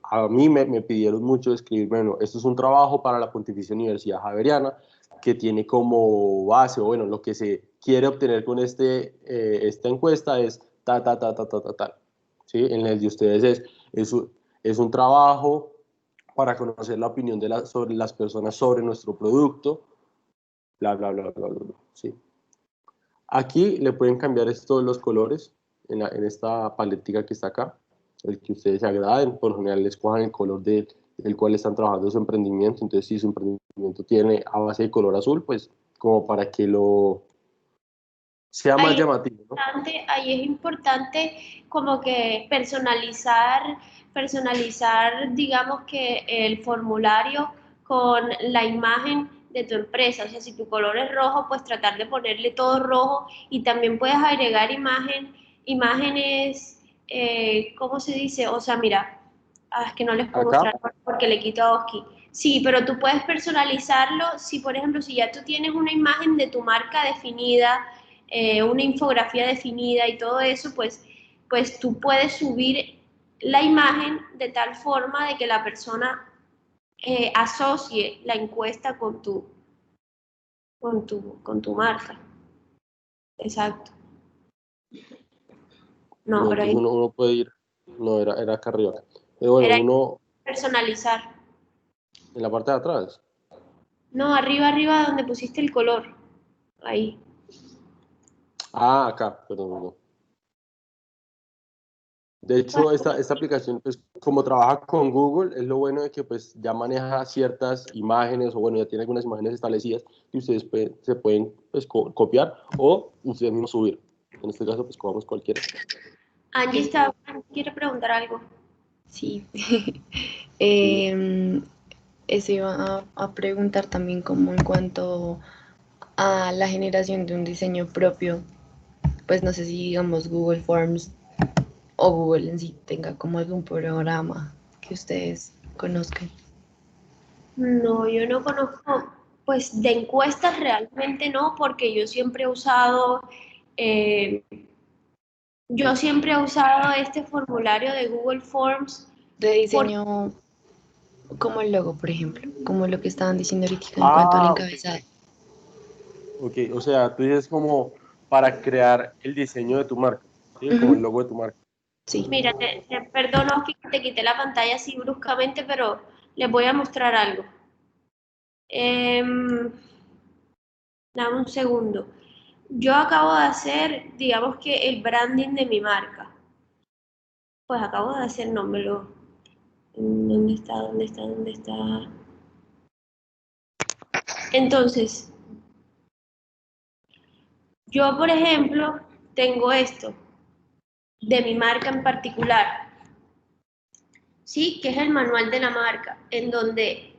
a mí me pidieron mucho escribir, bueno, esto es un trabajo para la Pontificia Universidad Javeriana, que tiene como base, o bueno, lo que se quiere obtener con esta encuesta es ta. ¿Sí? En el de ustedes es un trabajo para conocer la opinión sobre las personas sobre nuestro producto, bla. ¿Sí? Aquí le pueden cambiar todos los colores en esta paletica que está acá, el que ustedes se agraden. Por lo general les cojan el color del cual están trabajando su emprendimiento. Entonces, si su emprendimiento tiene a base de color azul, pues como para que lo sea más llamativo, ¿no? Ahí es importante como que personalizar, digamos que el formulario con la imagen de tu empresa. O sea, si tu color es rojo, pues tratar de ponerle todo rojo y también puedes agregar imágenes, ¿cómo se dice? O sea, mira, es que no les puedo Acá, mostrar porque le quito a Oski. Sí, pero tú puedes personalizarlo si, por ejemplo, si ya tú tienes una imagen de tu marca definida, una infografía definida y todo eso, pues tú puedes subir la imagen de tal forma de que la persona asocie la encuesta con tu marca. Exacto. No, pero entonces ahí uno puede ir, no, era acá arriba. Pero bueno, era uno personalizar. en la parte de atrás. No, arriba donde pusiste el color. Ahí. Ah, acá, perdón. De hecho, esta aplicación, pues, como trabaja con Google, es lo bueno de que pues ya maneja ciertas imágenes, o bueno, ya tiene algunas imágenes establecidas que ustedes se pueden pues, copiar o ustedes mismos subir. En este caso, pues, cogamos cualquiera. Angie quiere preguntar algo. Sí. Eso iba a preguntar también como en cuanto a la generación de un diseño propio. pues no sé si digamos Google Forms o Google en sí tenga como algún programa que ustedes conozcan. No, yo no conozco, pues de encuestas realmente no, porque eh, yo siempre he usado este formulario de Google Forms. De por- diseño como el logo, por ejemplo, como lo que estaban diciendo ahorita en cuanto al Ah, encabezado. ok, o sea, tú dices como para crear el diseño de tu marca, ¿sí? Como el Ujú, logo de tu marca. sí. Mira, te perdono que te quité la pantalla así bruscamente, pero les voy a mostrar algo. Em, Dame un segundo. Yo acabo de hacer, digamos que el branding de mi marca. Pues acabo de hacer, no me lo... ¿Dónde está? ¿Dónde está? ¿Dónde está? Entonces, yo, por ejemplo, tengo esto de mi marca en particular, ¿sí? Que es el manual de la marca, en donde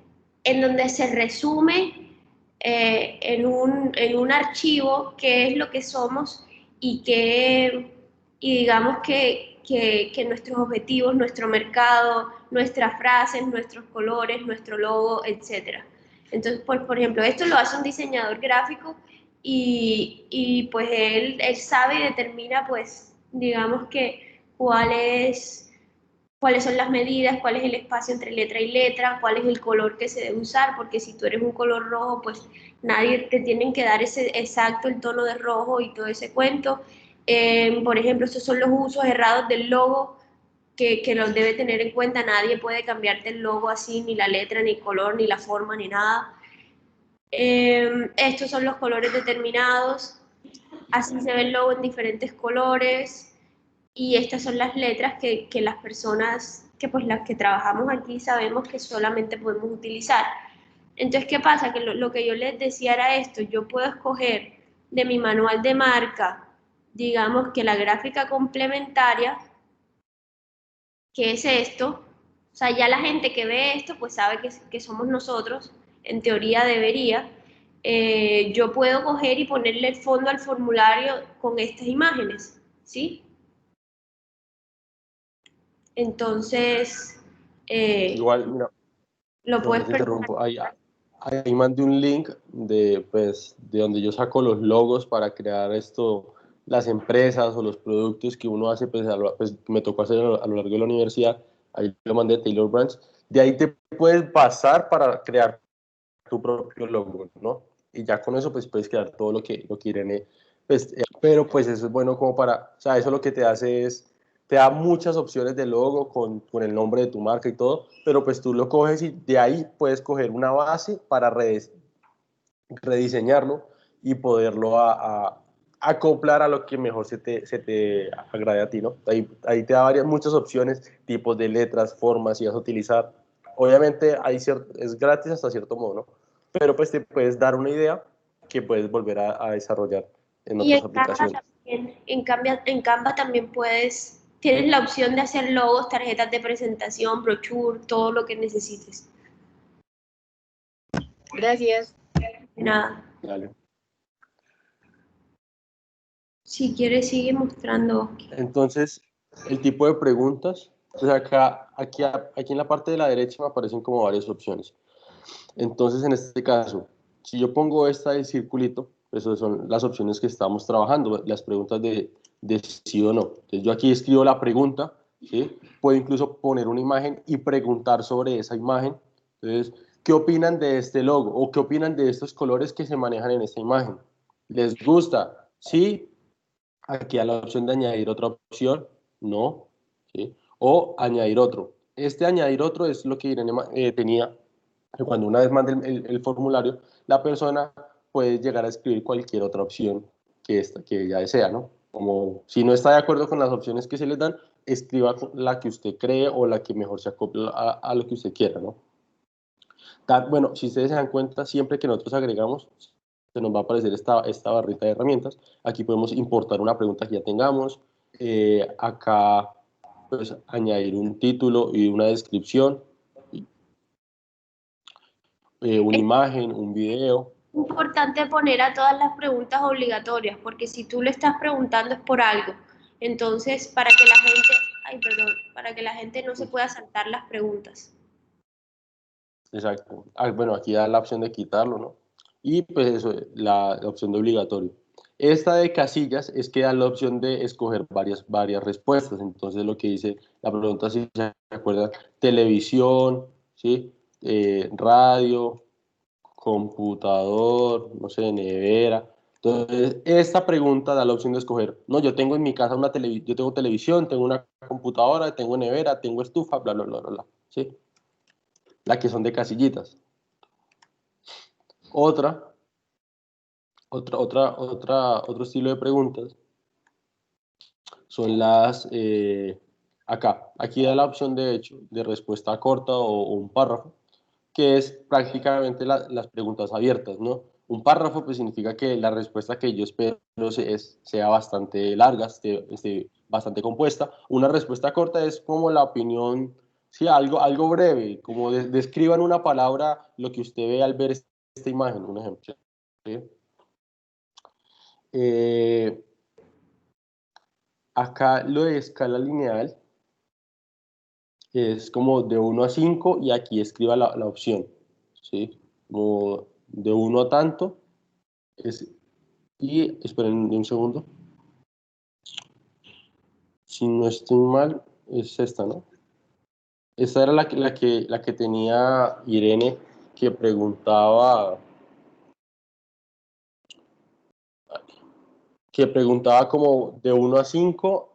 se resume en un archivo qué es lo que somos y, y digamos que nuestros objetivos, nuestro mercado, nuestras frases, nuestros colores, nuestro logo, etc. Entonces, por ejemplo, esto lo hace un diseñador gráfico y pues él sabe y determina, pues, digamos que cuáles son las medidas, cuál es el espacio entre letra y letra, cuál es el color que se debe usar, porque si tú eres un color rojo, pues nadie te tienen que dar ese exacto el tono de rojo y todo ese cuento. Por ejemplo, estos son los usos errados del logo que los debe tener en cuenta. Nadie puede cambiarte el logo así, ni la letra, ni el color, ni la forma, ni nada. Estos son los colores determinados. Así se ve el logo en diferentes colores y estas son las letras que las personas, que pues las que trabajamos aquí sabemos que solamente podemos utilizar. Entonces, ¿qué pasa? Que lo que yo les decía era esto, yo puedo escoger de mi manual de marca, digamos que la gráfica complementaria, que es esto, o sea, ya la gente que ve esto pues sabe que somos nosotros, en teoría debería. Yo puedo coger y ponerle el fondo al formulario con estas imágenes, ¿sí? Entonces, eh, Igual, mira, lo perdón, puedes te personalizar. interrumpo. Ahí mandé un link de donde yo saco los logos para crear esto, las empresas o los productos que uno hace, pues me tocó hacer a lo largo de la universidad. Ahí lo mandé Taylor Brands. De ahí te puedes basar para crear tu propio logo, ¿no? Y ya con eso pues puedes crear todo lo que Irene, pues, pero pues eso es bueno como para, o sea, eso lo que te hace es, te da muchas opciones de logo con el nombre de tu marca y todo, pero pues tú lo coges y de ahí puedes coger una base para rediseñarlo y poderlo acoplar a lo que mejor se te agrade a ti, ¿no? Ahí te da muchas opciones, tipos de letras, formas, si vas a utilizar. Obviamente es gratis hasta cierto modo, ¿no? Pero pues te puedes dar una idea que puedes volver a desarrollar en Y otras aplicaciones. En Canva también tienes la opción de hacer logos, tarjetas de presentación, brochure, todo lo que necesites. Gracias. De nada. Dale. Si quieres, sigue mostrando, Oski. Entonces, el tipo de preguntas, pues aquí en la parte de la derecha me aparecen como varias opciones. Entonces, en este caso, si yo pongo esta del circulito, pues esas son las opciones que estamos trabajando, las preguntas de sí o no. Entonces, yo aquí escribo la pregunta, ¿sí? Puedo incluso poner una imagen y preguntar sobre esa imagen. Entonces, ¿qué opinan de este logo? ¿O qué opinan de estos colores que se manejan en esta imagen? ¿Les gusta? Sí. Aquí a la opción de añadir otra opción, no, ¿sí? O añadir otro. Este añadir otro es lo que Irene tenía, que cuando una vez mande el formulario, la persona puede llegar a escribir cualquier otra opción que ella desea, ¿no? Como si no está de acuerdo con las opciones que se les dan, escriba la que usted cree o la que mejor se acopla a lo que usted quiera, ¿no? Bueno, si ustedes se dan cuenta, siempre que nosotros agregamos, se nos va a aparecer esta barrita de herramientas. Aquí podemos importar una pregunta que ya tengamos. Acá, pues, añadir un título y una descripción, una imagen, un video. importante poner a todas las preguntas obligatorias, porque si tú le estás preguntando es por algo. Entonces, para que la gente, ay, perdón, para que la gente no se pueda saltar las preguntas. Exacto. Bueno, aquí da la opción de quitarlo, ¿no? Y pues eso, la opción de obligatorio. Esta de casillas es que da la opción de escoger varias respuestas. Entonces lo que dice la pregunta, si se acuerdan, televisión, ¿sí? Radio, computador, no sé, nevera. Entonces, esta pregunta da la opción de escoger. No, yo tengo en mi casa yo tengo televisión, tengo una computadora, tengo nevera, tengo estufa, bla, bla, bla, bla, bla, ¿sí? La que son de casillitas. Otro estilo de preguntas son aquí da la opción de hecho de respuesta corta o un párrafo, que es prácticamente las preguntas abiertas, ¿no? Un párrafo pues significa que la respuesta que yo espero sea bastante larga, esté bastante compuesta. Una respuesta corta es como la opinión, sí, algo breve, como describa en una palabra lo que usted ve al ver esta imagen, un ejemplo. ¿Sí? Eh, Acá lo de escala lineal es como de 1 a 5 y aquí escriba la opción, ¿sí? Como de 1 a tanto. Y esperen un segundo. Si no estoy mal, es esta, ¿no? Esta era la que tenía Irene, que preguntaba como de 1 a 5,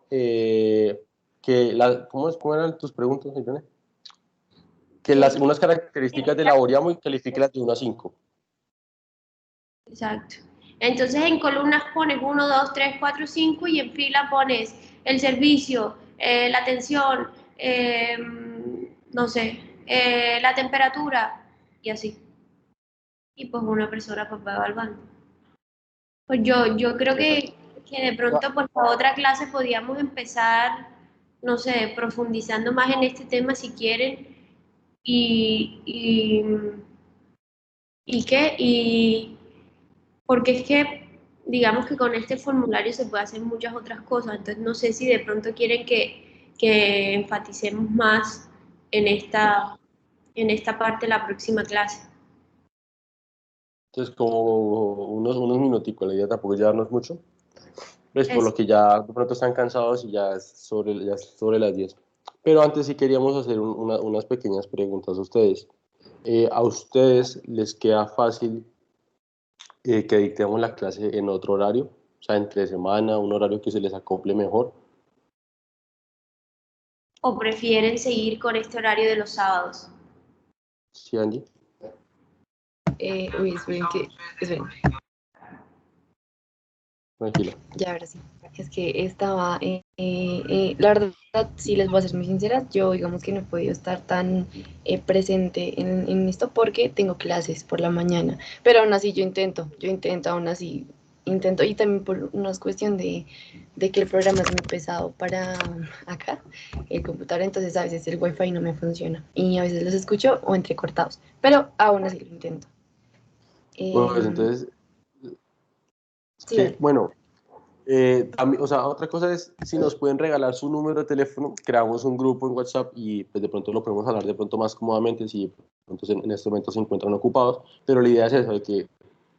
¿cómo eran tus preguntas, Irene? Que unas características de la Oriamo y califique de 1 a 5. Exacto. Entonces en columnas pones 1, 2, 3, 4, 5 y en fila pones el servicio, la atención, no sé, la temperatura y así. Y pues una persona pues va evaluando. Pues yo creo que de pronto por la otra clase podíamos empezar, no sé, profundizando más en este tema si quieren y, y qué, y porque es que digamos que con este formulario se puede hacer muchas otras cosas, entonces no sé si de pronto quieren que enfaticemos más en esta parte de la próxima clase. Entonces, como unos minuticos, la idea tampoco es llevarnos mucho. Pues por Es, lo que ya de pronto están cansados y ya es sobre las 10. Pero antes sí queríamos hacer unas pequeñas preguntas a ustedes. ¿A ustedes les queda fácil que dictemos la clase en otro horario? O sea, entre semana, un horario que se les acople mejor. ¿O prefieren seguir con este horario de los sábados? ¿Sí, Angie? Esperen, Tranquila. ya ahora sí. Es que estaba, la verdad, si les voy a ser muy sincera, yo digamos que no he podido estar tan presente en esto porque tengo clases por la mañana, pero aún así aún así intento, y también por una cuestión de que el programa es muy pesado para acá, el computador, entonces a veces el wifi no me funciona y a veces los escucho o entrecortados, pero aún así lo intento. Bueno, pues Em, entonces, sí, dale. bueno, o sea, otra cosa es si nos pueden regalar su número de teléfono, creamos un grupo en WhatsApp y pues de pronto lo podemos hablar de pronto más cómodamente si de pronto en este momento se encuentran ocupados, pero la idea es eso, de que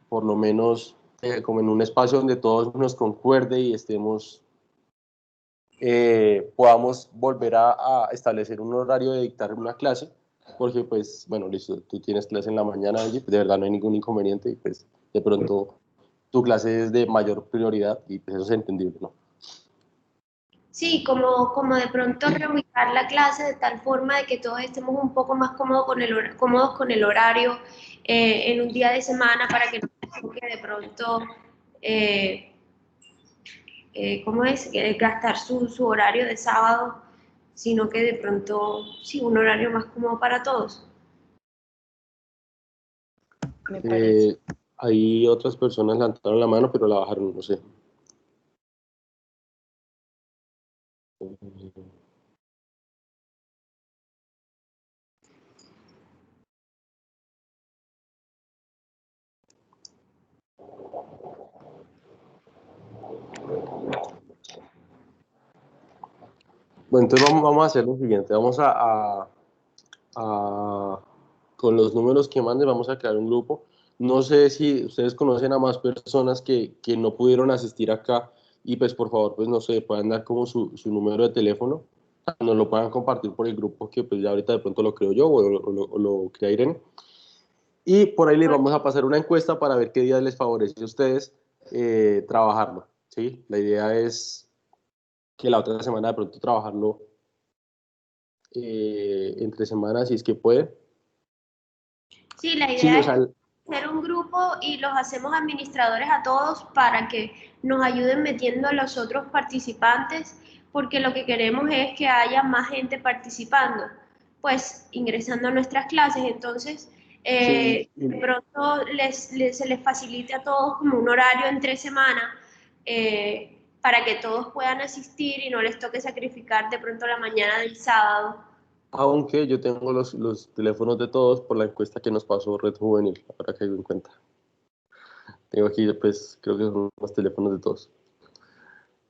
por lo menos como en un espacio donde todos nos concuerde y podamos volver a establecer un horario de dictar una clase, porque pues, bueno, listo, tú tienes clase en la mañana, Angie, pues, de verdad no hay ningún inconveniente y pues de pronto tu clase es de mayor prioridad y pues eso es entendible, ¿no? Sí, como de pronto reubicar la clase de tal forma de que todos estemos un poco más cómodos con el horario en un día de semana para que no tengan que de pronto, eh, ¿cómo es? Gastar su horario de sábado, sino que de pronto, sí, un horario más cómodo para todos. Me parece. Eh, Hay otras personas levantaron la mano, pero la bajaron, no sé. Bueno, entonces vamos a hacer lo siguiente, con los números que manden, vamos a crear un grupo. No sé si ustedes conocen a más personas que no pudieron asistir acá y pues por favor, pues no sé, puedan dar como su número de teléfono, nos lo puedan compartir por el grupo que pues ya ahorita de pronto lo creo yo o lo crea Irene. Y por ahí les vamos a pasar una encuesta para ver qué días les favorece a ustedes trabajarlo, ¿sí? La idea es que la otra semana de pronto trabajarlo entre semanas, si es que puede. Sí, la Sí, idea o es sea, hacer un grupo y los hacemos administradores a todos para que nos ayuden metiendo a los otros participantes, porque lo que queremos es que haya más gente participando, pues ingresando a nuestras clases. Entonces, sí, de pronto se les facilite a todos como un horario entre semana para que todos puedan asistir y no les toque sacrificar de pronto la mañana del sábado. aunque yo tengo los teléfonos de todos por la encuesta que nos pasó Red Juvenil, ahora que doy en cuenta. Tengo aquí, pues, creo que son los teléfonos de todos.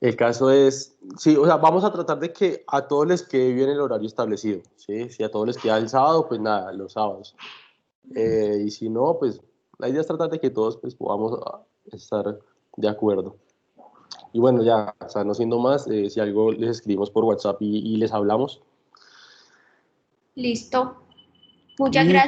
El caso es, sí, o sea, vamos a tratar de que a todos les quede bien el horario establecido, ¿sí? Si a todos les queda el sábado, pues nada, los sábados. Y si no, pues la idea es tratar de que todos pues, podamos estar de acuerdo. Y bueno, ya, o sea, no siendo más, si algo les escribimos por WhatsApp y les hablamos. Listo. Muchas Y gracias.